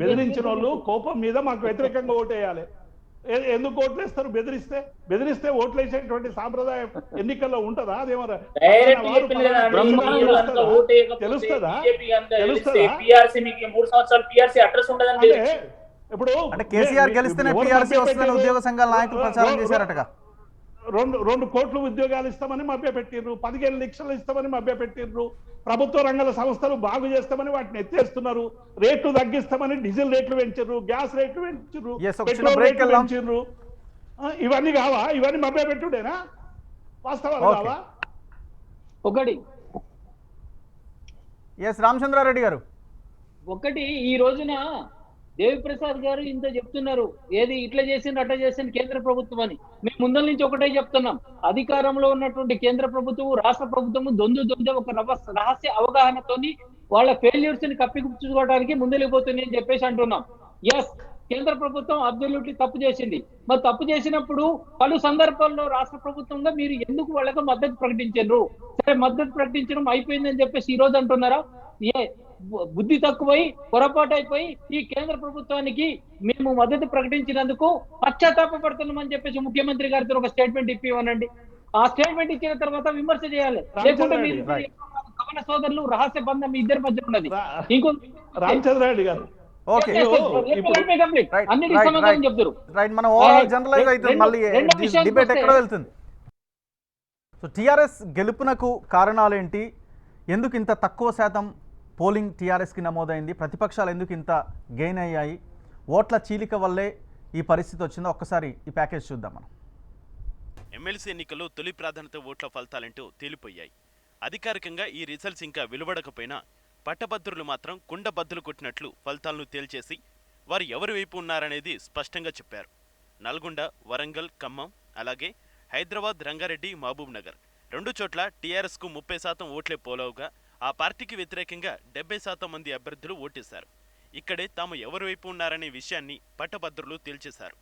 బెదిరించిన వాళ్ళు కోపం మీద మాకు వ్యతిరేకంగా ఓటు వేయాలి. ఎందుకు ఓట్లు వేస్తారు? బెదిరిస్తే ఓట్లు వేసేటువంటి సాంప్రదాయం ఎన్నికల్లో ఉంటదా? అదేమరా తెలుస్తుందా? ఇప్పుడు కేసీఆర్ గెలిస్తేనే పిఆర్సీ వస్తుందని ఉద్యోగ సంఘాల నాయకులు ప్రచారం చేశారటగా. 2 కోట్లు ఉద్యోగాలు ఇస్తామని మభ్యపెట్టిర్రు, 15 లక్షలు ఇస్తామని మభ్యపెట్టిర్రు, ప్రభుత్వ రంగాల సంస్థలు బాగు చేస్తామని వాటిని ఎత్తేస్తున్నారు, రేట్లు తగ్గిస్తామని డీజిల్ రేట్లు పెంచారు, గ్యాస్ రేట్లు పెంచారు, పెట్రోల్ రేట్లు పెంచారు. ఇవన్నీ కావా? ఇవన్నీ మభ్యపెట్టుడేనా? వాస్తవాలు కావా? ఒకటి రామచంద్రారెడ్డి గారు, ఈ రోజున దేవిప్రసాద్ గారు ఇంత చెప్తున్నారు, ఏది ఇట్లా చేసింది అట్లా చేసింది కేంద్ర ప్రభుత్వం అని. మేము ముందల నుంచి ఒకటే చెప్తున్నాం, అధికారంలో ఉన్నటువంటి కేంద్ర ప్రభుత్వం రాష్ట్ర ప్రభుత్వము దొందు ఒక రహస్య అవగాహనతోని వాళ్ళ ఫెయిల్యూర్స్ ని కప్పిపుచ్చుకోవడానికి ముందెళ్ళిపోతుంది అని చెప్పేసి అంటున్నాం. ఎస్, కేంద్ర ప్రభుత్వం అబ్సల్యూట్లీ తప్పు చేసింది. మరి తప్పు చేసినప్పుడు పలు సందర్భాల్లో రాష్ట్ర ప్రభుత్వంగా మీరు ఎందుకు వాళ్ళకు మద్దతు ప్రకటించారు? సరే, మద్దతు ప్రకటించడం అయిపోయిందని చెప్పేసి ఈ రోజు అంటున్నారా? బుద్ధి తక్కువై పొరపాటు అయిపోయి ఈ కేంద్ర ప్రభుత్వానికి మేము మద్దతు ప్రకటించినందుకు పశ్చాత్తాపడుతున్నామని చెప్పేసి ముఖ్యమంత్రి గారితో ఒక స్టేట్మెంట్ ఇప్పివ్వనండి. ఆ స్టేట్మెంట్ ఇచ్చిన తర్వాత విమర్శ చేయాలి. లేకుంటే మీరు కమల సోదరులు రహస్య బంధం మీ ఇద్దరి మధ్య ఉన్నది. ఇంకో రామచంద్రారెడ్డి గారు ఓకే అన్నిటికీ సమాధానం చెప్తారు. రైట్, మనం ఓవరాల్ జనరలైజ్ అవుతుంది, మళ్ళీ డిబేట్ ఎక్కడో వెళ్తుంది. సో టీఆర్ఎస్ గెలుపునకు కారణాలేంటి? ఎందుకు ఇంత తక్కువ శాతం పోలింగ్ టీఆర్ఎస్కి నమోదైంది? ప్రతిపక్షాలు ఎందుకు ఇంత గెయిన్ అయ్యాయి? ఓట్ల చీలిక వల్లే ఈ పరిస్థితి వచ్చిందో ఒక్కసారి ఈ ప్యాకేజ్ చూద్దాం మనం. ఎమ్మెల్సీ ఎన్నికల్లో తొలి ప్రాధాన్యత ఓట్ల ఫలితాలంటూ తేలిపోయాయి. అధికారికంగా ఈ రిజల్ట్స్ ఇంకా వెలువడకపోయినా పట్టభద్రులు మాత్రం కుండబద్దలు కొట్టినట్లు ఫలితాలను తేల్చేసి వారు ఎవరి వైపు ఉన్నారనేది స్పష్టంగా చెప్పారు. నల్గొండ, వరంగల్, ఖమ్మం, అలాగే హైదరాబాద్, రంగారెడ్డి, మహబూబ్ నగర్ 2 చోట్ల టీఆర్ఎస్కు 30% ఓట్లే పోలవగా ఆ పార్టీకి వ్యతిరేకంగా 70% మంది అభ్యర్థులు ఓటేశారు. ఇక్కడే తాము ఎవరి వైపు ఉన్నారనే విషయాన్ని పట్టభద్రులు తేల్చేశారు.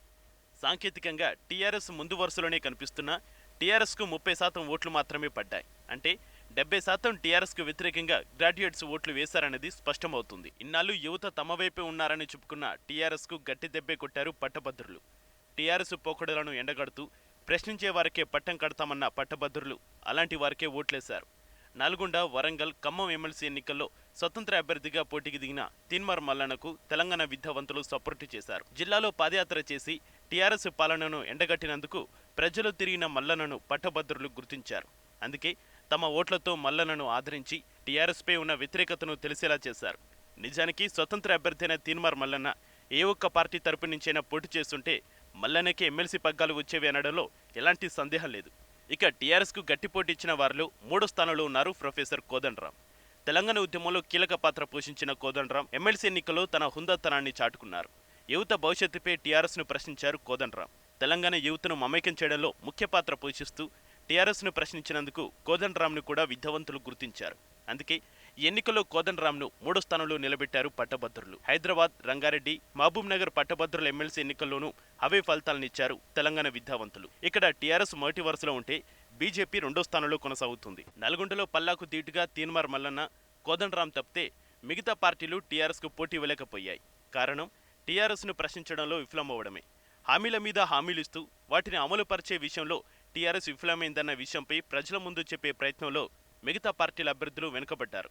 సాంకేతికంగా టీఆర్ఎస్ ముందు వరుసలోనే కనిపిస్తున్నా టీఆర్ఎస్కు 30% ఓట్లు మాత్రమే పడ్డాయి. అంటే 70% టీఆర్ఎస్కు వ్యతిరేకంగా గ్రాడ్యుయేట్స్ ఓట్లు వేశారనేది స్పష్టమవుతుంది. ఇన్నాళ్ళు యువత తమ వైపే ఉన్నారని చెప్పుకున్న టీఆర్ఎస్కు గట్టి దెబ్బే కొట్టారు పట్టభద్రులు. టీఆర్ఎస్ పోకడలను ఎండగడుతూ ప్రశ్నించే వారికే పట్టం కడతామన్న పట్టభద్రులు అలాంటి వారికే ఓట్లేశారు. నల్గొండ, వరంగల్, ఖమ్మం ఎమ్మెల్సీ ఎన్నికల్లో స్వతంత్ర అభ్యర్థిగా పోటీకి దిగిన తీన్మార్ మల్లన్నకు తెలంగాణ విద్యావంతులు సపోర్టు చేశారు. జిల్లాలో పాదయాత్ర చేసి టీఆర్ఎస్ పాలనను ఎండగట్టినందుకు ప్రజలు తిరిగిన మల్లన్నను పట్టభద్రులు గుర్తించారు. అందుకే తమ ఓట్లతో మల్లన్నను ఆదరించి టీఆర్ఎస్పై ఉన్న వ్యతిరేకతను తెలిసేలా చేశారు. నిజానికి స్వతంత్ర అభ్యర్థి అయిన తీన్మార్ మల్లన్న ఏ ఒక్క పార్టీ తరపు నుంచైనా పోటీ చేస్తుంటే మల్లన్నకే ఎమ్మెల్సీ పగ్గాలు వచ్చేవి అనడంలో ఎలాంటి సందేహం లేదు. ఇక టీఆర్ఎస్కు గట్టి పోటీ ఇచ్చిన వారిలో 3వ స్థానంలో ఉన్నారు ప్రొఫెసర్ కోదండరాం. తెలంగాణ ఉద్యమంలో కీలక పాత్ర పోషించిన కోదండరాం ఎమ్మెల్సీ ఎన్నికల్లో తన హుందాతనాన్ని చాటుకున్నారు. యువత భవిష్యత్తుపై టీఆర్ఎస్ను ప్రశ్నించారు కోదండరాం. తెలంగాణ యువతను మమేకం చేయడంలో ముఖ్య పాత్ర పోషిస్తూ టీఆర్ఎస్ను ప్రశ్నించినందుకు కోదండరాంను కూడా విద్యావంతులు గుర్తించారు. అందుకే ఈ ఎన్నికల్లో కోదండరాంను 3వ స్థానంలో నిలబెట్టారు పట్టభద్రులు. హైదరాబాద్, రంగారెడ్డి, మహబూబ్ నగర్ పట్టభద్రుల ఎమ్మెల్సీ ఎన్నికల్లోనూ అవే ఫలితాలనిచ్చారు తెలంగాణ విద్యావంతులు. ఇక్కడ టీఆర్ఎస్ మొదటి వరుసలో ఉంటే బీజేపీ 2వ స్థానంలో కొనసాగుతుంది. నల్గొండలో పల్లాకు దీటుగా తీన్మార్ మల్లన్న, కోదండరాం తప్పితే మిగతా పార్టీలు టీఆర్ఎస్కు పోటీ ఇవ్వలేకపోయాయి. కారణం టీఆర్ఎస్ను ప్రశ్నించడంలో విఫలమవ్వడమే. హామీల మీద హామీలిస్తూ వాటిని అమలుపరిచే విషయంలో టీఆర్ఎస్ విఫలమైందన్న విషయంపై ప్రజల ముందు చెప్పే ప్రయత్నంలో మిగతా పార్టీల అభ్యర్థులు వెనుకబడ్డారు.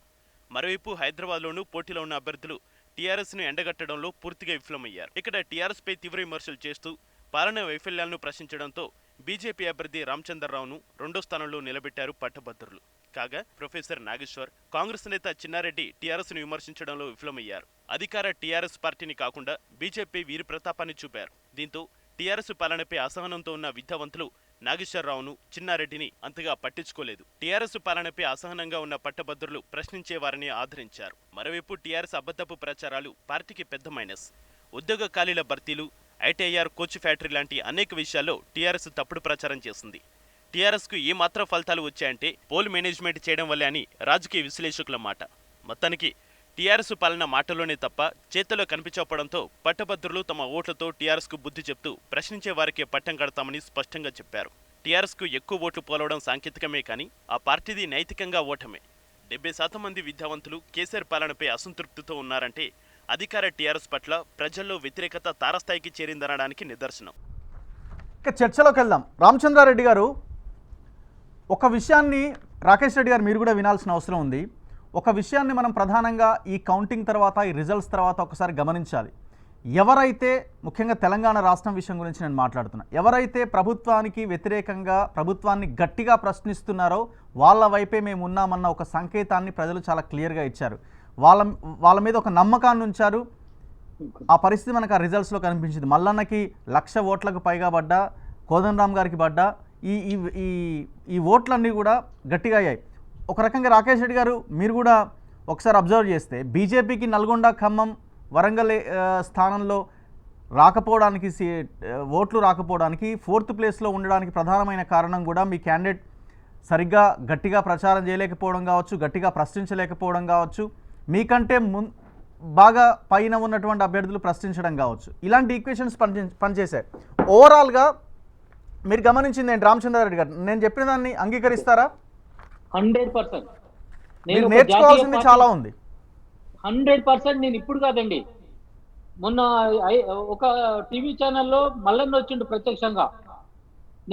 మరోవైపు హైదరాబాద్లోనూ పోటీలో ఉన్న అభ్యర్థులు టీఆర్ఎస్ను ఎండగట్టడంలో పూర్తిగా విఫలమయ్యారు. ఇక్కడ టీఆర్ఎస్పై తీవ్ర విమర్శలు చేస్తూ పాలన వైఫల్యాలను ప్రశ్నించడంతో బీజేపీ అభ్యర్థి రామచంద్రరావును 2వ స్థానంలో నిలబెట్టారు పట్టభద్రులు. కాగా ప్రొఫెసర్ నాగేశ్వర్, కాంగ్రెస్ నేత చిన్నారెడ్డి టీఆర్ఎస్ను విమర్శించడంలో విఫలమయ్యారు. అధికార టీఆర్ఎస్ పార్టీని కాకుండా బీజేపీ వీరి ప్రతాపాన్ని చూపారు. దీంతో టీఆర్ఎస్ పాలనపై అసహనంతో ఉన్న విద్యావంతులు నాగేశ్వరరావును, చిన్నారెడ్డిని అంతగా పట్టించుకోలేదు. టీఆర్ఎస్ పాలనపై అసహనంగా ఉన్న పట్టభద్రులు ప్రశ్నించే వారిని ఆదరించారు. మరోవైపు టీఆర్ఎస్ అబద్ధపు ప్రచారాలు పార్టీకి పెద్ద మైనస్. ఉద్యోగ ఖాళీల భర్తీలు, ఐటీఐఆర్, కోచ్ ఫ్యాక్టరీ లాంటి అనేక విషయాల్లో టీఆర్ఎస్ తప్పుడు ప్రచారం చేసింది. టీఆర్ఎస్కు ఏ మాత్రం ఫలితాలు వచ్చాయంటే పోల్ మేనేజ్మెంట్ చేయడం వల్లే అని రాజకీయ విశ్లేషకుల మాట. మొత్తానికి టీఆర్ఎస్ పాలన మాటలోనే తప్ప చేతల్లో కనిపించకపోవడంతో పట్టభద్రులు తమ ఓట్లతో టీఆర్ఎస్కు బుద్ధి చెప్తూ ప్రశ్నించే వారికే పట్టం కడతామని స్పష్టంగా చెప్పారు. టీఆర్ఎస్కు ఎక్కువ ఓట్లు పోలవడం సాంకేతికమే కానీ ఆ పార్టీది నైతికంగా ఓటమే. 70% మంది విద్యావంతులు కేసీఆర్ పాలనపై అసంతృప్తితో ఉన్నారంటే అధికార టీఆర్ఎస్ పట్ల ప్రజల్లో వ్యతిరేకత తారస్థాయికి చేరిందనడానికి నిదర్శనం. ఇక చర్చలోకి వెళ్దాం. రామచంద్రారెడ్డి గారు, ఒక విషయాన్ని రాకేష్ రెడ్డి గారు మీరు కూడా వినాల్సిన అవసరం ఉంది. ఒక విషయాన్ని మనం ప్రధానంగా ఈ కౌంటింగ్ తర్వాత, ఈ రిజల్ట్స్ తర్వాత ఒకసారి గమనించాలి. ఎవరైతే, ముఖ్యంగా తెలంగాణ రాష్ట్రం విషయం గురించి నేను మాట్లాడుతున్నా, ఎవరైతే ప్రభుత్వానికి వ్యతిరేకంగా ప్రభుత్వాన్ని గట్టిగా ప్రశ్నిస్తున్నారో వాళ్ళ వైపే మేము ఉన్నామన్న ఒక సంకేతాన్ని ప్రజలు చాలా క్లియర్గా ఇచ్చారు. వాళ్ళ మీద ఒక నమ్మకాన్ని ఉంచారు. ఆ పరిస్థితి మనకు ఆ రిజల్ట్స్లో కనిపించింది. మల్లన్నకి 1,00,000 ఓట్లకు పైగా పడ్డా, కోదండరాం గారికి పడ్డా ఈ ఓట్లన్నీ కూడా గట్టిగా అయ్యాయి. ఒక రకంగా రాకేష్ రెడ్డి గారు మీరు కూడా ఒకసారి అబ్జర్వ్ చేస్తే బీజేపీకి నల్గొండ, ఖమ్మం, వరంగల్ స్థానంలో రాకపోవడానికి, ఓట్లు రాకపోవడానికి, 4th ప్లేస్లో ఉండడానికి ప్రధానమైన కారణం కూడా మీ క్యాండిడేట్ సరిగ్గా గట్టిగా ప్రచారం చేయలేకపోవడం కావచ్చు, గట్టిగా ప్రశ్నించలేకపోవడం కావచ్చు, మీకంటే బాగా పైన ఉన్నటువంటి అభ్యర్థులు ప్రశ్నించడం కావచ్చు. ఇలాంటి ఈక్వేషన్స్ పనిచేశాయి. ఓవరాల్గా మీరు గమనించింది ఏంటి రామచంద్రారెడ్డి గారు? నేను చెప్పిన దాన్ని అంగీకరిస్తారా? 100%. నేర్చుకోవాల్సింది చాలా ఉంది. 100% నేను ఇప్పుడు కాదండి, మొన్న ఒక టీవీ ఛానల్లో మల్లన్న వచ్చిండు ప్రత్యక్షంగా.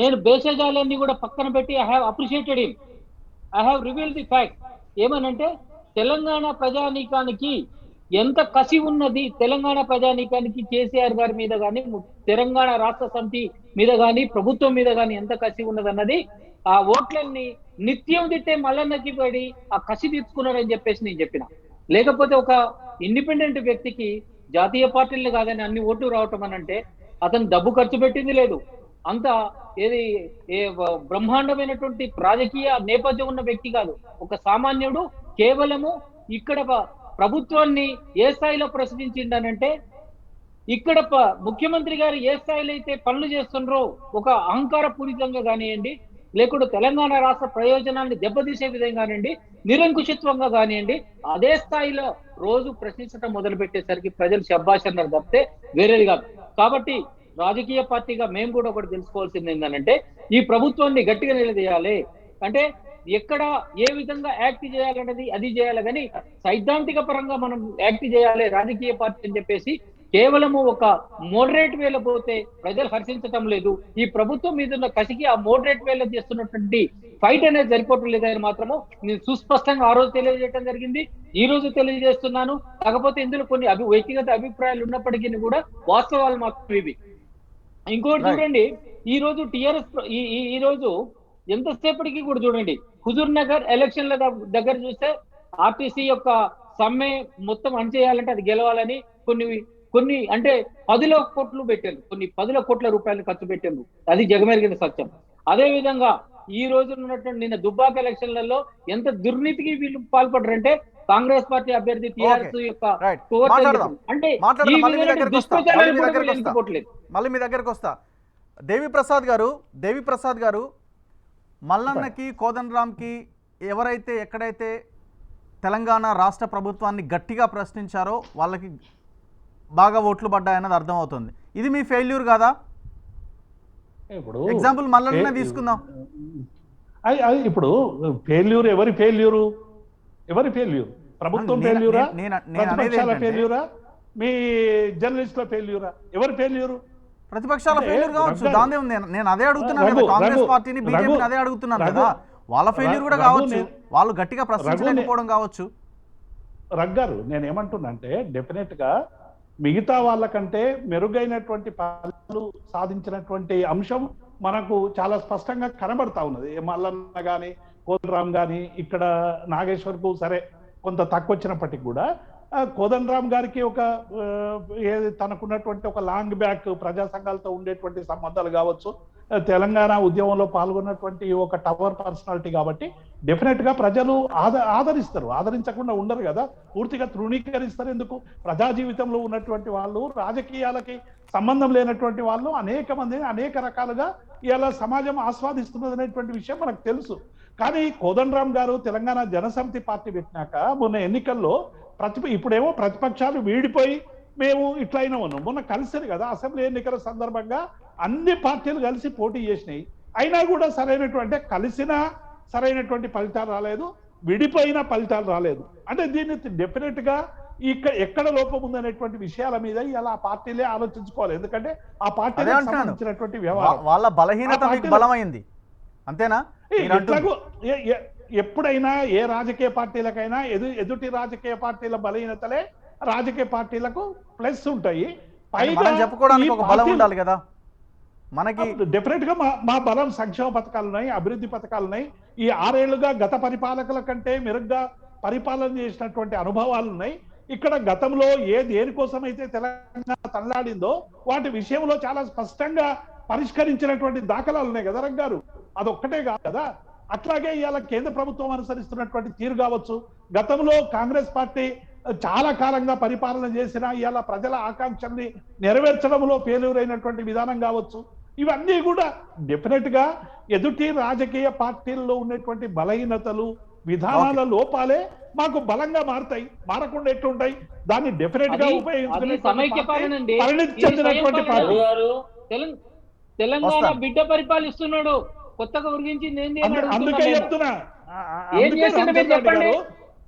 నేను బేషజాలన్నీ కూడా పక్కన పెట్టి I have appreciated him, I have reveal the fact. ఏమనంటే తెలంగాణ ప్రజానీకానికి ఎంత కసి ఉన్నది, తెలంగాణ ప్రజానీకానికి కేసీఆర్ గారి మీద కానీ, తెలంగాణ రాష్ట్ర సమితి మీద కానీ, ప్రభుత్వం మీద కానీ ఎంత కసి ఉన్నది అన్నది ఆ ఓట్లన్నీ నిత్యం తిట్టే మల్లన్నకి పడి ఆ కసి తీర్చుకున్నాడని చెప్పేసి నేను చెప్పిన. లేకపోతే ఒక ఇండిపెండెంట్ వ్యక్తికి జాతీయ పార్టీలు కాదని అన్ని ఓట్లు రావటం అని అంటే అతను డబ్బు ఖర్చు పెట్టింది లేదు, అంత ఏది బ్రహ్మాండమైనటువంటి రాజకీయ నేపథ్యం ఉన్న వ్యక్తి కాదు. ఒక సామాన్యుడు కేవలము ఇక్కడ ప్రభుత్వాన్ని ఏ స్థాయిలో ప్రశ్నించిండనంటే, ఇక్కడ ముఖ్యమంత్రి గారు ఏ స్థాయిలో అయితే పనులు చేస్తుండ్రో ఒక అహంకార పూరితంగా కానివ్వండి, లేకుంటే తెలంగాణ రాష్ట్ర ప్రయోజనాన్ని దెబ్బతీసే విధంగా కానివ్వండి, నిరంకుశత్వంగా కానివ్వండి, అదే స్థాయిలో రోజు ప్రశ్నించడం మొదలు పెట్టేసరికి ప్రజలు శబ్బాష్ అన్నారు తప్పితే వేరేది కాదు. కాబట్టి రాజకీయ పార్టీగా మేము కూడా ఒకటి తెలుసుకోవాల్సింది ఏంటంటే, ఈ ప్రభుత్వాన్ని గట్టిగా నిలదీయాలి అంటే ఎక్కడ ఏ విధంగా యాక్ట్ చేయాలన్నది అది చేయాలి, కానీ సైద్ధాంతిక పరంగా మనం యాక్ట్ చేయాలి రాజకీయ పార్టీ అని చెప్పేసి కేవలము ఒక మోడరేట్ వేలో పోతే ప్రజలు హర్షించటం లేదు. ఈ ప్రభుత్వం మీద ఉన్న కసికి ఆ మోడరేట్ వేలో చేస్తున్నటువంటి ఫైట్ అనేది సరిపోవటం లేదని మాత్రము నేను సుస్పష్టంగా ఆ రోజు తెలియజేయడం జరిగింది, ఈ రోజు తెలియజేస్తున్నాను. కాకపోతే ఇందులో కొన్ని వ్యక్తిగత అభిప్రాయాలు ఉన్నప్పటికీ కూడా వాస్తవాలు మాత్రం ఇవి. ఇంకోటి చూడండి, ఈ రోజు టిఆర్ఎస్ ఈ రోజు ఎంతసేపటికి కూడా చూడండి, హుజూర్ నగర్ ఎలక్షన్ల దగ్గర చూస్తే ఆర్టీసీ యొక్క సమ్మె మొత్తం అణచేయాలంటే అది గెలవాలని కొన్ని అంటే 10 కోట్లు పెట్టారు, కొన్ని 10 కోట్ల రూపాయలు ఖర్చు పెట్టారు, అది జగమెరిగిన సత్యం. అదే విధంగా ఈ రోజు ఉన్నటువంటి నిన్న దుబ్బాక ఎలక్షన్లలో ఎంత దుర్నీతికి వీళ్ళు పాల్పడరంటే కాంగ్రెస్ పార్టీ అభ్యర్థి టిఆర్ఎస్ యొక్క అంటే మళ్ళీ మీ దగ్గరకు వస్తా. దేవి ప్రసాద్ గారు మల్లన్నకి కోదండరాంకి ఎవరైతే ఎక్కడైతే తెలంగాణ రాష్ట్ర ప్రభుత్వాన్ని గట్టిగా ప్రశ్నించారో వాళ్ళకి బాగా ఓట్లు పడ్డాయన్నది అర్థమవుతుంది. ఇది మీ ఫెయిల్యూర్ కాదా? ఇప్పుడు ఎగ్జాంపుల్ మల్లన్న తీసుకుందాం. ఇప్పుడు ఫెయిల్యూర్ ఎవరి ఫెయిల్యూరు? ప్రభుత్వం ఫెయిల్యూరా? ప్రతిపక్షాల ఫెయిల్యూరా? మీ జర్నలిస్టుల ఫెయిల్యూరా? ఎవరి ఫెయిల్యూరు? ప్రతిపక్షాల ఫెయిల్యూర్ కావచ్చు, దాని ఉంది. నేను అదే అడుగుతున్నాను కదా, కాంగ్రెస్ పార్టీని బీజేపీని అదే అడుగుతున్నాను కదా. వాళ్ళ ఫెయిల్యూర్ కూడా కావచ్చు, వాళ్ళు గట్టిగా ప్రశ్నించలేకపోవడం కావచ్చు. రగ్గారు నేనేమంటున్నానంటే డెఫినెట్ గా మిగతా వాళ్ళకంటే మెరుగైనటువంటి ఫలితాలు సాధించినటువంటి అంశం మనకు చాలా స్పష్టంగా కనబడతా ఉన్నది. మల్లన్న కానీ కోదండరాం కానీ ఇక్కడ నాగేశ్వర్కు సరే కొంత తక్కువ వచ్చినప్పటికీ కూడా కోదండరాం గారికి ఒక తనకున్నటువంటి ఒక లాంగ్ బ్యాక్ ప్రజా సంఘాలతో ఉండేటువంటి సంబంధాలు కావచ్చు, తెలంగాణ ఉద్యమంలో పాల్గొన్నటువంటి ఒక టవర్ పర్సనాలిటీ కాబట్టి డెఫినెట్ గా ప్రజలు ఆదరిస్తారు, ఆదరించకుండా ఉండరు కదా, పూర్తిగా తృణీకరిస్తారు. ఎందుకు? ప్రజా జీవితంలో ఉన్నటువంటి వాళ్ళు, రాజకీయాలకి సంబంధం లేనటువంటి వాళ్ళు అనేక మందిని అనేక రకాలుగా ఇలా సమాజం ఆస్వాదిస్తున్నది అనేటువంటి విషయం మనకు తెలుసు. కానీ కోదండరాం గారు తెలంగాణ జనసమితి పార్టీ పెట్టినాక మొన్న ఎన్నికల్లో ఇప్పుడేమో ప్రతిపక్షాలు వీడిపోయి మేము ఇట్లా అయినా ఉన్నాం. మొన్న కలిసారు కదా అసెంబ్లీ ఎన్నికల సందర్భంగా అన్ని పార్టీలు కలిసి పోటీ చేసినాయి, అయినా కూడా సరైనటువంటి ఫలితాలు రాలేదు, విడిపోయిన ఫలితాలు రాలేదు. అంటే దీన్ని డెఫినెట్ గా ఎక్కడ లోపం ఉందనేటువంటి విషయాల మీద ఇలా పార్టీలే ఆలోచించుకోవాలి. ఎందుకంటే ఆ పార్టీకి సంబంధించినటువంటి వ్యవహారం వాళ్ళ బలహీనత మీకు బలమైంది అంతేనా? ఎప్పుడైనా ఏ రాజకీయ పార్టీలకైనా ఎదుటి రాజకీయ పార్టీల బలహీనతలే రాజకీయ పార్టీలకు ప్లస్ ఉంటాయి. పైగా చెప్పుకోవడానికి ఒక బలం ఉండాలి కదా మనకి. డెఫినెట్ గా మా బలం సంక్షేమ పథకాలు ఉన్నాయి, అభివృద్ధి పథకాలు ఉన్నాయి. ఈ 6 ఏళ్లుగా గత పరిపాలకుల కంటే మెరుగ్గా పరిపాలన చేసినటువంటి అనుభవాలు ఉన్నాయి. ఇక్కడ గతంలో దేనికోసం అయితే తెలంగాణ తనలాడిందో వాటి విషయంలో చాలా స్పష్టంగా పరిష్కరించినటువంటి దాఖలాలు ఉన్నాయి కదా రగ్గారు. అదొక్కటే కాదు కదా. అట్లాగే ఇవాళ కేంద్ర ప్రభుత్వం అనుసరిస్తున్నటువంటి తీరు కావచ్చు, గతంలో కాంగ్రెస్ పార్టీ చాలా కాలంగా పరిపాలన చేసిన ఇవాళ ప్రజల ఆకాంక్షల్ని నెరవేర్చడంలో ఫెయిల్యూర్ అయినటువంటి విధానం కావచ్చు, ఇవన్నీ కూడా డెఫినెట్ గా ఎదుటి రాజకీయ పార్టీల్లో ఉన్నటువంటి బలహీనతలు, విధానాల లోపాలే మాకు బలంగా మారుతాయి. మారకుండా ఎట్లుంటాయి? దాన్ని డెఫినెట్ గా ఉపయోగించుకునేటువంటి పార్టీ. తెలంగాణ బిడ్డ పరిపాలిస్తున్నాడు, కొత్తగా ఉరిగించింది ఏంది? అందుకే చెప్తున్నా, ఏం చేసిండు చెప్పండి.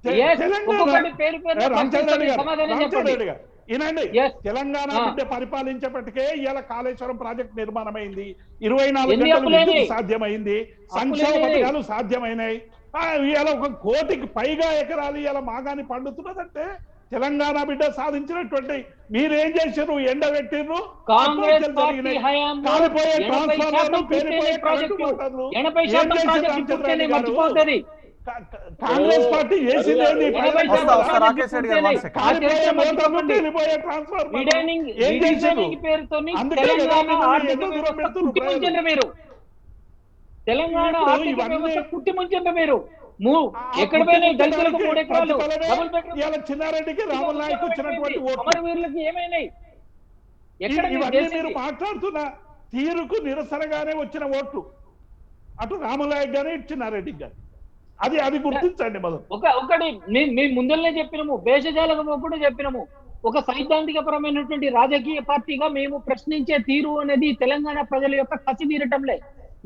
ఒక్కొక్కటి పేరు పేరు రామచంద్ర రెడ్డి సమాధానం గారు చెప్పండి. ఈనండి Yes. తెలంగాణ ఆ. బిడ్డ పరిపాలించేపటికే ఇవాళ కాళేశ్వరం ప్రాజెక్ట్ నిర్మాణమైంది, 24 ఎన్ని గంటలు అప్పులేని? విద్యుత్ సాధ్యమైంది, సంక్షేమ అప్పులేని? పథకాలు సాధ్యమైనాయి. ఇవాళ 1 కోటికి పైగా ఎకరాలు ఇవాళ మాగాని పండుతున్నదంటే తెలంగాణ బిడ్డ సాధించినటువంటి మీరేం చేశారు? ఎండబెట్టిర్రు, కాంగ్రెస్ ఆత్మహత్యలు పార్టీ జరిగినాయి, హయాంలో కాలిపోయే 80% ట్రాన్స్ఫార్మర్లు, పేలిపోయే పూర్తయిన కరెంటు ప్రాజెక్టు. మోటార్లు. 80% ఏం చేశారు ప్రాజెక్టు రామచంద్ర పూర్తయిన రెడ్డి గారు? మర్చిపోతుంది. కాంగ్రెస్ పార్టీ చేసింది ఏంది? వస్తా రాకేష్ రెడ్డి గారు 1 సెకండ్. కాలిపోయే మోటార్లు, పేలిపోయే ట్రాన్స్ఫార్మర్లు. రిడైనింగ్ ఏం చేశారు? రిడైనింగ్ పేరుతోని అందుకే తెలంగాణ కదా ఆర్థిక ఎన్నో వ్యవస్థ పెడుతున్నారు కుట్టి ముంచిండ్రు మీరు. తెలంగాణ ఇప్పుడు ఆర్థిక ఇవన్నీ- వ్యవస్థ కుట్టి ముంచిండ్రు మీరు. ఎక్కడ పోయినాయి దళితులకు 3 ఎకరాలు డబుల్ బెడ్రూమ్ ఇవాళ చిన్నారెడ్డికి రాముల్ నాయక్ వచ్చినటువంటి ఓట్లు. అమరవీరులకు ఏమైనాయి? ఎక్కడ మీరు ఇవన్నీ చేసింది? మీరు మాట్లాడుతున్న తీరుకు నిరసనగానే వచ్చిన ఓట్లు, అటు రాముల్ నాయక్ గానీ ఇటు చిన్నారెడ్డికి గానీ. అది గుర్తించండి మొదలు. ఒకటి మేము ముందరనే చెప్పినాము, భేషజాలకు కూడా చెప్పినాము. ఒక సైద్ధాంతిక పరమైనటువంటి రాజకీయ పార్టీగా మేము ప్రశ్నించే తీరు అనేది తెలంగాణ ప్రజల యొక్క కసి తీరటంలే,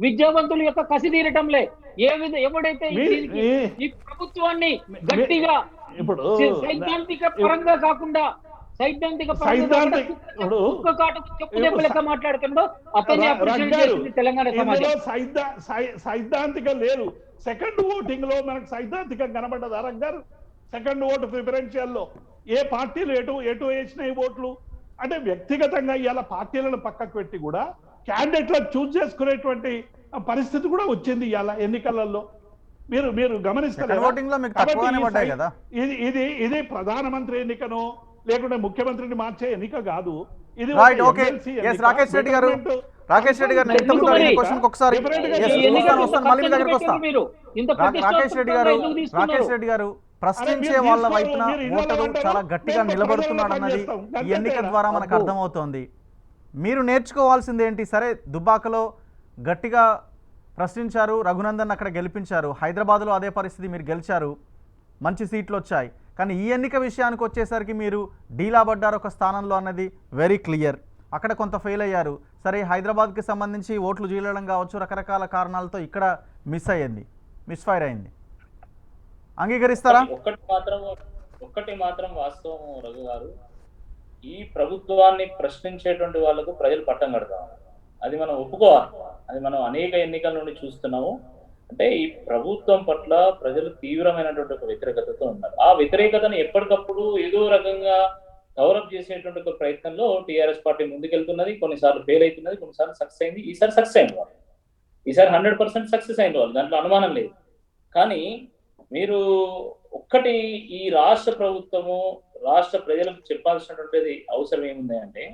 విద్యావంతుల యొక్క కసి తీరటంలే. ఎవడైతే ఈ ప్రభుత్వాన్ని గట్టిగా ఇప్పుడు సైద్ధాంతిక పరంగా కాకుండా సైద్ధాంతిక చెప్పు దెబ్బ మాట్లాడుతుండో అతన్ని అప్రిషియేట్ చేసింది తెలంగాణ సమాజం. సైద్ధాంతిక లేదు. సెకండ్ ఓటింగ్ లో మనకు సైద్ధాంతికం కనబడ్డది. అరగ్ గారు సెకండ్ ఓటు ప్రిఫరెన్షియల్ లో ఏ పార్టీలు ఎటు వేసినాయి ఓట్లు అంటే వ్యక్తిగతంగా ఇవాళ పార్టీలను పక్కకు పెట్టి కూడా క్యాండిడేట్లను చూజ్ చేసుకునేటువంటి పరిస్థితి కూడా వచ్చింది ఇవాళ ఎన్నికలలో. మీరు గమనిస్తారు. ఓటింగ్ లో మీకు తక్కువనే పడ్డాయి కదా. ఇది ప్రధానమంత్రి ఎన్నికను లేకుంటే ముఖ్యమంత్రిని మార్చే ఎన్నిక కాదు ఇది. Right, okay. రాకేష్ రెడ్డి గారు ఇంతకుముందు అడిగిన క్వశ్చన్ ఒకసారి వస్తాను, మళ్ళీ మీ దగ్గరకు వస్తా. రాకేష్ రెడ్డి గారు ప్రశ్నించే వాళ్ళ వైపున ఓటరు చాలా గట్టిగా నిలబడుతున్నాడు అన్నది ఈ ఎన్నిక ద్వారా మనకు అర్థమవుతోంది. మీరు నేర్చుకోవాల్సింది ఏంటి? సరే, దుబ్బాకలో గట్టిగా ప్రశ్నించారు, రఘునందన్ అక్కడ గెలిపించారు, హైదరాబాద్లో అదే పరిస్థితి, మీరు గెలిచారు, మంచి సీట్లు వచ్చాయి. కానీ ఈ ఎన్నిక విషయానికి వచ్చేసరికి మీరు డీలా పడ్డారు ఒక స్థానంలో అన్నది వెరీ క్లియర్. అక్కడ కొంత ఫెయిల్ అయ్యారు. సరే, హైదరాబాద్కి సంబంధించి ఓట్లు చీలడం కావచ్చు, రకరకాల కారణాలతో ఇక్కడ మిస్ఫైర్ అయింది. అంగీకరిస్తారా? ఒక్కటి మాత్రం వాస్తవం రఘు గారు, ఈ ప్రభుత్వాన్ని ప్రశ్నించేటువంటి వాళ్ళకు ప్రజలు పట్టం కడతారు. అది మనం ఒప్పుకోవాలి. అది మనం అనేక ఎన్నికల నుండి చూస్తున్నాము. అంటే ఈ ప్రభుత్వం పట్ల ప్రజలు తీవ్రమైనటువంటి ఒక వ్యతిరేకతతో ఉన్నారు. ఆ వ్యతిరేకతను ఎప్పటికప్పుడు ఏదో రకంగా కవరప్ చేసేటువంటి ఒక ప్రయత్నంలో టీఆర్ఎస్ పార్టీ ముందుకెళ్తున్నది. కొన్నిసార్లు ఫెయిల్ అవుతున్నది, కొన్నిసార్లు సక్సెస్ అయింది. ఈసారి సక్సెస్ అయిన వాళ్ళు, ఈసారి 100% సక్సెస్ అయిన వాళ్ళు, దాంట్లో అనుమానం లేదు. కానీ మీరు ఒక్కటి ఈ రాష్ట్ర ప్రభుత్వము రాష్ట్ర ప్రజలకు చెప్పాల్సినటువంటిది అవసరం ఏముంది అంటే,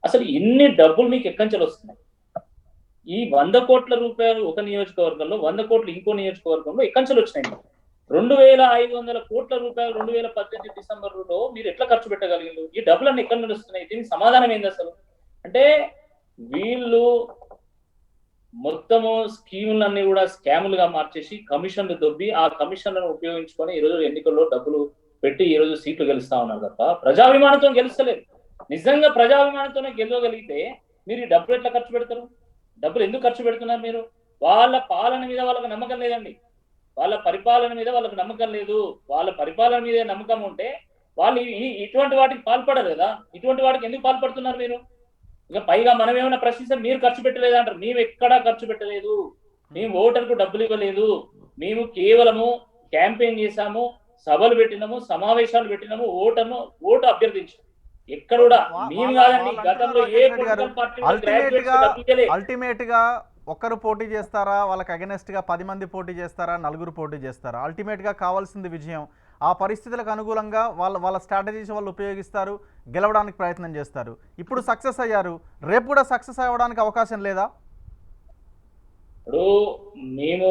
అసలు ఇన్ని డబ్బులు మీకు ఎక్కడి నుంచి వస్తున్నాయి? ఈ 100 కోట్ల రూపాయలు ఒక నియోజకవర్గంలో, 100 కోట్లు ఇంకో నియోజకవర్గంలో ఎక్కడి నుంచి వచ్చినాయి? 2500 కోట్ల రూపాయలు 2018 డిసెంబర్లో మీరు ఎట్లా ఖర్చు పెట్టగలిగారు? ఈ డబ్బులన్నీ ఎక్కడ నుంచి వస్తున్నాయి? దీనికి సమాధానం ఏంది అసలు? అంటే వీళ్ళు మొత్తము స్కీములన్నీ కూడా స్కాములుగా మార్చేసి కమిషన్లు దొబ్బి ఆ కమిషన్లను ఉపయోగించుకొని ఈరోజు ఎన్నికల్లో డబ్బులు పెట్టి ఈరోజు సీట్లు గెలుస్తా ఉన్నారు తప్ప ప్రజాభిమానంతో గెలుస్తలేదు. నిజంగా ప్రజాభిమానంతోనే గెలవగలిగితే మీరు ఈ డబ్బులు ఎట్లా ఖర్చు పెడతారు? డబ్బులు ఎందుకు ఖర్చు పెడుతున్నారు మీరు? వాళ్ళ పాలన మీద వాళ్ళకి నమ్మకం లేదండి. వాళ్ళ పరిపాలన మీద వాళ్ళకి నమ్మకం లేదు. వాళ్ళ పరిపాలన మీద నమ్మకం ఉంటే వాళ్ళు ఇటువంటి వాటికి పాల్పడరు కదా. ఇటువంటి వాటికి ఎందుకు పాల్పడుతున్నారు మీరు? ఇక పైగా మనం ఏమైనా ప్రశ్నిస్తే మీరు ఖర్చు పెట్టలేదు అంటారు. మేము ఎక్కడా ఖర్చు పెట్టలేదు, మేము ఓటర్కు డబ్బులు ఇవ్వలేదు, మేము కేవలము క్యాంపెయిన్ చేశాము, సభలు పెట్టినాము, సమావేశాలు పెట్టినాము, ఓటు అభ్యర్థించాము. ఎక్కడ కూడా మేము కాదండి. గతంలో ఏ పొలిటికల్ పార్టీ అల్టిమేట్ గా ఒక్కరు పోటీ చేస్తారా, వాళ్ళకి అగెనెస్ట్ గా 10 మంది పోటీ చేస్తారా, 4 పోటీ చేస్తారా? అల్టిమేట్ గా కావాల్సింది విజయం. ఆ పరిస్థితులకు అనుగుణంగా వాళ్ళ స్ట్రాటజీస్ వాళ్ళు ఉపయోగిస్తారు, గెలవడానికి ప్రయత్నం చేస్తారు. ఇప్పుడు సక్సెస్ అయ్యారు, రేపు కూడా సక్సెస్ అవ్వడానికి అవకాశం లేదా? ఇప్పుడు మేము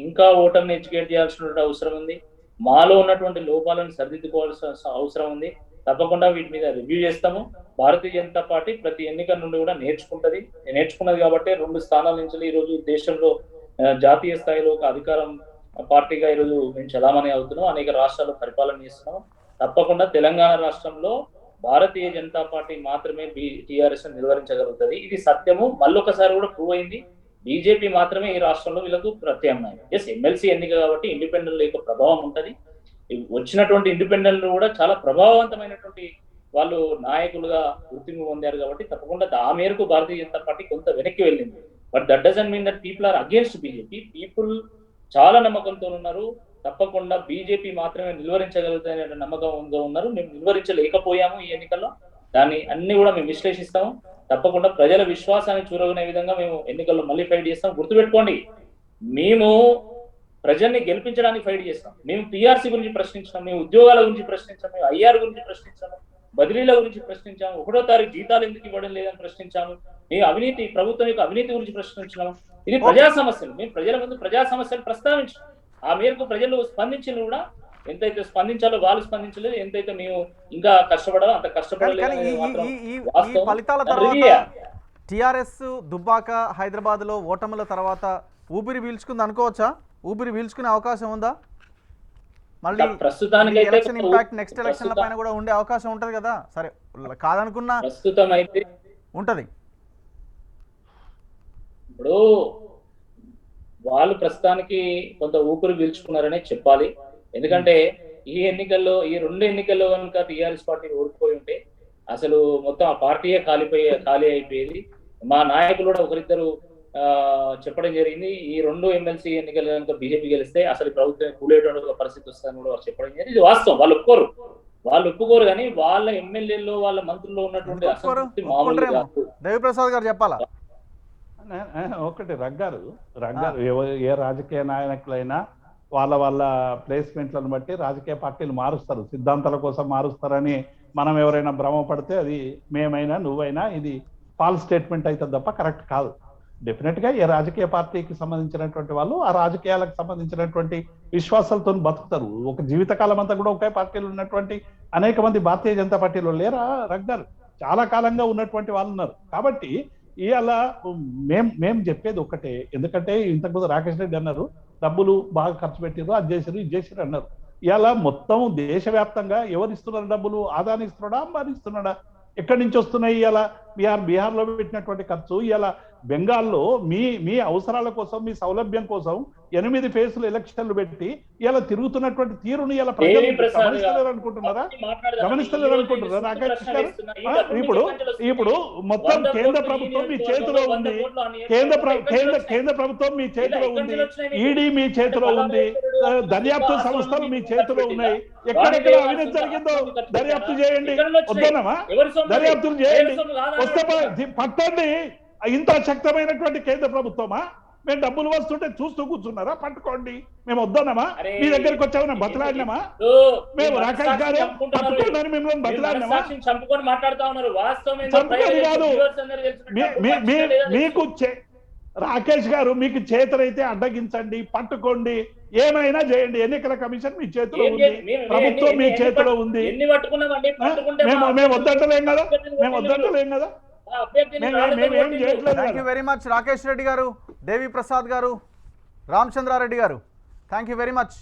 ఇంకా ఓటర్ని ఎడ్యుకేట్ చేయాల్సిన అవసరం ఉంది. మాలో ఉన్నటువంటి లోపాలను సరిదిద్దుకోవాల్సిన అవసరం ఉంది. తప్పకుండా వీటి మీద రివ్యూ చేస్తాము. భారతీయ జనతా పార్టీ ప్రతి ఎన్నికల నుండి కూడా నేర్చుకున్నది కాబట్టి 2 స్థానాల నుంచి ఈరోజు దేశంలో జాతీయ స్థాయిలో ఒక అధికారం పార్టీగా ఈరోజు మేము చలామణి అవుతున్నాం. అనేక రాష్ట్రాల్లో పరిపాలన చేస్తున్నాం. తప్పకుండా తెలంగాణ రాష్ట్రంలో భారతీయ జనతా పార్టీ మాత్రమే టీఆర్ఎస్ నిర్వహించగలుగుతుంది. ఇది సత్యము. మళ్ళొకసారి కూడా ప్రూవ్ అయింది. బీజేపీ మాత్రమే ఈ రాష్ట్రంలో వీళ్ళకు ప్రత్యామ్నాయం. ఎస్, ఎమ్మెల్సీ ఎన్నిక కాబట్టి ఇండిపెండెంట్ యొక్క ప్రభావం ఉంటది. వచ్చినటువంటి ఇండిపెండెంట్ కూడా చాలా ప్రభావవంతమైనటువంటి వాళ్ళు నాయకులుగా గుర్తింపు పొందారు కాబట్టి తప్పకుండా ఆ మేరకు భారతీయ జనతా పార్టీ కొంత వెనక్కి వెళ్ళింది. But that doesn't mean that people are against BJP. People చాలా నమ్మకంతో ఉన్నారు. తప్పకుండా బీజేపీ మాత్రమే నిలువరించగలుగుతాయనే నమ్మకంగా ఉన్నారు. మేము నిలువరించలేకపోయాము ఈ ఎన్నికల్లో. దాన్ని అన్ని కూడా మేము విశ్లేషిస్తాము. తప్పకుండా ప్రజల విశ్వాసాన్ని చూరగొనే విధంగా మేము ఎన్నికల్లో మళ్ళీ ఫైట్ చేస్తాం. గుర్తుపెట్టుకోండి, మేము ప్రజల్ని గెలిపించడానికి ఫైట్ చేస్తాం. మేము టీఆర్సీ గురించి ప్రశ్నించాం, మేము ఉద్యోగాల గురించి ప్రశ్నించాం, మేము ఐఆర్ గురించి ప్రశ్నించాము, బదిలీల గురించి ప్రశ్నించాము, 1వ తారీఖు జీతాలు ఎందుకు ఇవ్వడం లేదని ప్రశ్నించాము, మేము అవినీతి ప్రభుత్వం యొక్క అవినీతి గురించి ప్రశ్నించాము. ఇది ప్రజా సమస్యలు. మేము ప్రజల ముందు ప్రజా సమస్యలు ప్రస్తావించాం. ఆ మేరకు ప్రజలు స్పందించిన కూడా ఎంతైతే స్పందించాలో వాళ్ళు స్పందించలేదు. ఎంతైతే మేము ఇంకా కష్టపడాలో అంత కష్టపడలేదు. ఈ ఫలితాల తర్వాత టిఆర్ఎస్ దుబ్బాక హైదరాబాద్ లో ఓటముల తర్వాత ఊపిరి పీల్చుకుంది అనుకోవచ్చా? ఊపిరి పీల్చుకునే అవకాశం ఉందా? మళ్ళీ ప్రస్తుతానికి ఎలక్షన్ ఇంపాక్ట్ నెక్స్ట్ ఎలక్షన్ల పైన కూడా ఉండే అవకాశం ఉంటది కదా? సరే కాదనుకున్నా ప్రస్తుతం అయితే ఉంటది. ఇప్పుడు వాళ్ళు ప్రస్తుతానికి కొంత ఊపిరి పీల్చుకున్నారనే చెప్పాలి. ఎందుకంటే ఈ ఎన్నికల్లో, ఈ 2 ఎన్నికల్లో కనుక టీఆర్ఎస్ పార్టీ ఓడిపోయి ఉంటే అసలు మొత్తం ఆ పార్టీయే ఖాళీ అయిపోయేది. మా నాయకులు కూడా ఒకరిద్దరు చెప్పడం జరిగింది, ఈ 2 ఎమ్మెల్సీ ఎన్నికలు కనుక బీజేపీ గెలిస్తే అసలు ప్రభుత్వం కూలేటువంటి పరిస్థితి వస్తుందని కూడా వారు చెప్పడం జరిగింది. ఇది వాస్తవం. వాళ్ళు ఒప్పుకోరు కానీ వాళ్ళ ఎమ్మెల్యేలో వాళ్ళ మంత్రుల్లో ఉన్నటువంటి అసంతృప్తి మామూలు కాదు. దేవిప్రసాద్ గారు చెప్పాలా? ఒకటి రగ్గారు ఏ రాజకీయ నాయకులైనా వాళ్ళ ప్లేస్మెంట్లను బట్టి రాజకీయ పార్టీలు మారుస్తారు, సిద్ధాంతాల కోసం మారుస్తారని మనం ఎవరైనా భ్రమపడితే అది మేమైనా నువ్వైనా ఇది ఫాల్స్ స్టేట్మెంట్ అవుతుంది తప్ప కరెక్ట్ కాదు. డెఫినెట్ గా ఏ రాజకీయ పార్టీకి సంబంధించినటువంటి వాళ్ళు ఆ రాజకీయాలకు సంబంధించినటువంటి విశ్వాసాలతో బతుకుతారు. ఒక జీవితకాలం అంతా కూడా ఒకే పార్టీలో ఉన్నటువంటి అనేక మంది భారతీయ జనతా పార్టీలో లేరా రగ్గారు? చాలా కాలంగా ఉన్నటువంటి వాళ్ళు ఉన్నారు. కాబట్టి ఇవాళ మేము చెప్పేది ఒకటే. ఎందుకంటే ఇంతకుముందు రాకేష్ రెడ్డి అన్నారు డబ్బులు బాగా ఖర్చు పెట్టారు, అది చేశారు, ఇది చేశారు అన్నారు. ఇవాళ మొత్తం దేశవ్యాప్తంగా ఎవరు ఇస్తున్నారు డబ్బులు? ఆదాని ఇస్తున్నాడా, అంబానీ ఇస్తున్నాడా? ఎక్కడి నుంచి వస్తున్నాయి? ఇవాళ బీహార్లో పెట్టినటువంటి ఖర్చు ఇవాళ బెంగాల్లో మీ అవసరాల కోసం, మీ సౌలభ్యం కోసం 8 ఫేసులు ఎలక్షన్లు పెట్టి ఇలా తిరుగుతున్నటువంటి తీరుని ఇలా ప్రజలు గమనిస్తలేరు అనుకుంటున్నారా? రాకేష్ గారు, ఇప్పుడు మొత్తం కేంద్ర ప్రభుత్వం మీ చేతిలో ఉంది, కేంద్ర ప్రభుత్వం మీ చేతిలో ఉంది, ఈడీ మీ చేతిలో ఉంది, దర్యాప్తు సంస్థలు మీ చేతిలో ఉన్నాయి. ఎక్కడెక్కడ అవినీతి జరిగిందో దర్యాప్తు చేయండి. వద్దనమా? దర్యాప్తులు చేయండి, వస్తే పట్టండి. ఇంత శక్తమైనటువంటి కేంద్ర ప్రభుత్వమా? మేము డబ్బులు వస్తుంటే చూస్తూ కూర్చున్నారా? పట్టుకోండి. మేము వద్దన్నామా? మీ దగ్గరికి వచ్చామని బతలాడినామా? మేము రాకేష్ గారు పట్టుకోండి మిమ్మల్ని బతలాడినామా? చంపుకొని మాట్లాడుతా ఉన్నారు. చంపుకొని కాదు, మీకు రాకేష్ గారు మీకు చేతులైతే అడ్డగించండి, పట్టుకోండి, ఏమైనా చేయండి. ఎన్నికల కమిషన్ మీ చేతిలో ఉంది, ప్రభుత్వం మీ చేతిలో ఉంది. మేము వద్దంటలేం కదా, thank you very much Rakesh Reddy గారు, దేవి ప్రసాద్ గారు, రామచంద్రారెడ్డి గారు, థ్యాంక్ యూ వెరీ మచ్.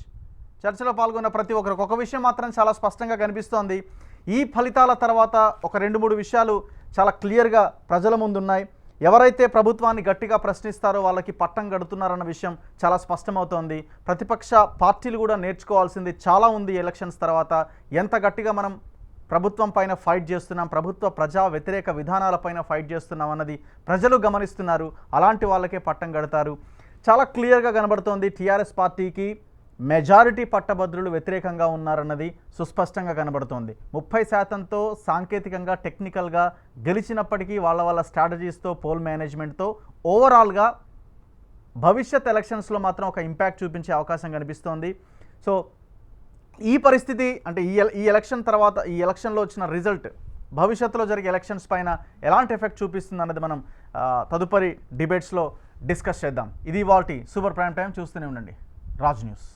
చర్చలో పాల్గొన్న ప్రతి ఒక్కరికి ఒక విషయం మాత్రం చాలా స్పష్టంగా కనిపిస్తోంది. ఈ ఫలితాల తర్వాత ఒక 2-3 విషయాలు చాలా క్లియర్గా ప్రజల ముందున్నాయి. ఎవరైతే ప్రభుత్వాన్ని గట్టిగా ప్రశ్నిస్తారో వాళ్ళకి పట్టం గడుతున్నారన్న విషయం చాలా స్పష్టమవుతోంది. ప్రతిపక్ష పార్టీలు కూడా నేర్చుకోవాల్సింది చాలా ఉంది. ఎలక్షన్స్ తర్వాత ఎంత గట్టిగా మనం ప్రభుత్వం పైన ఫైట్ చేస్తున్నాం, ప్రభుత్వ ప్రజా వ్యతిరేక విధానాలపైన ఫైట్ చేస్తున్నాం అన్నది ప్రజలు గమనిస్తున్నారు. అలాంటి వాళ్ళకే పట్టం గడతారు. చాలా క్లియర్గా కనబడుతోంది టీఆర్ఎస్ పార్టీకి మెజారిటీ పట్టభద్రులు వ్యతిరేకంగా ఉన్నారన్నది సుస్పష్టంగా కనబడుతోంది. 30%తో సాంకేతికంగా టెక్నికల్గా గెలిచినప్పటికీ వాళ్ళ స్ట్రాటజీస్తో, పోల్ మేనేజ్మెంట్తో ఓవరాల్గా భవిష్యత్ ఎలక్షన్స్లో మాత్రం ఒక ఇంపాక్ట్ చూపించే అవకాశం కనిపిస్తోంది. సో ఈ పరిస్థితి అంటే ఈ ఎలక్షన్ తర్వాత, ఈ ఎలక్షన్లో వచ్చిన రిజల్ట్ భవిష్యత్తులో జరిగే ఎలక్షన్స్ పైన ఎలాంటి ఎఫెక్ట్ చూపిస్తుంది అన్నది మనం తదుపరి డిబేట్స్లో డిస్కస్ చేద్దాం. ఇది వాటి సూపర్ ప్రైమ్ టైం. చూస్తూనే ఉండండి రాజ్ న్యూస్.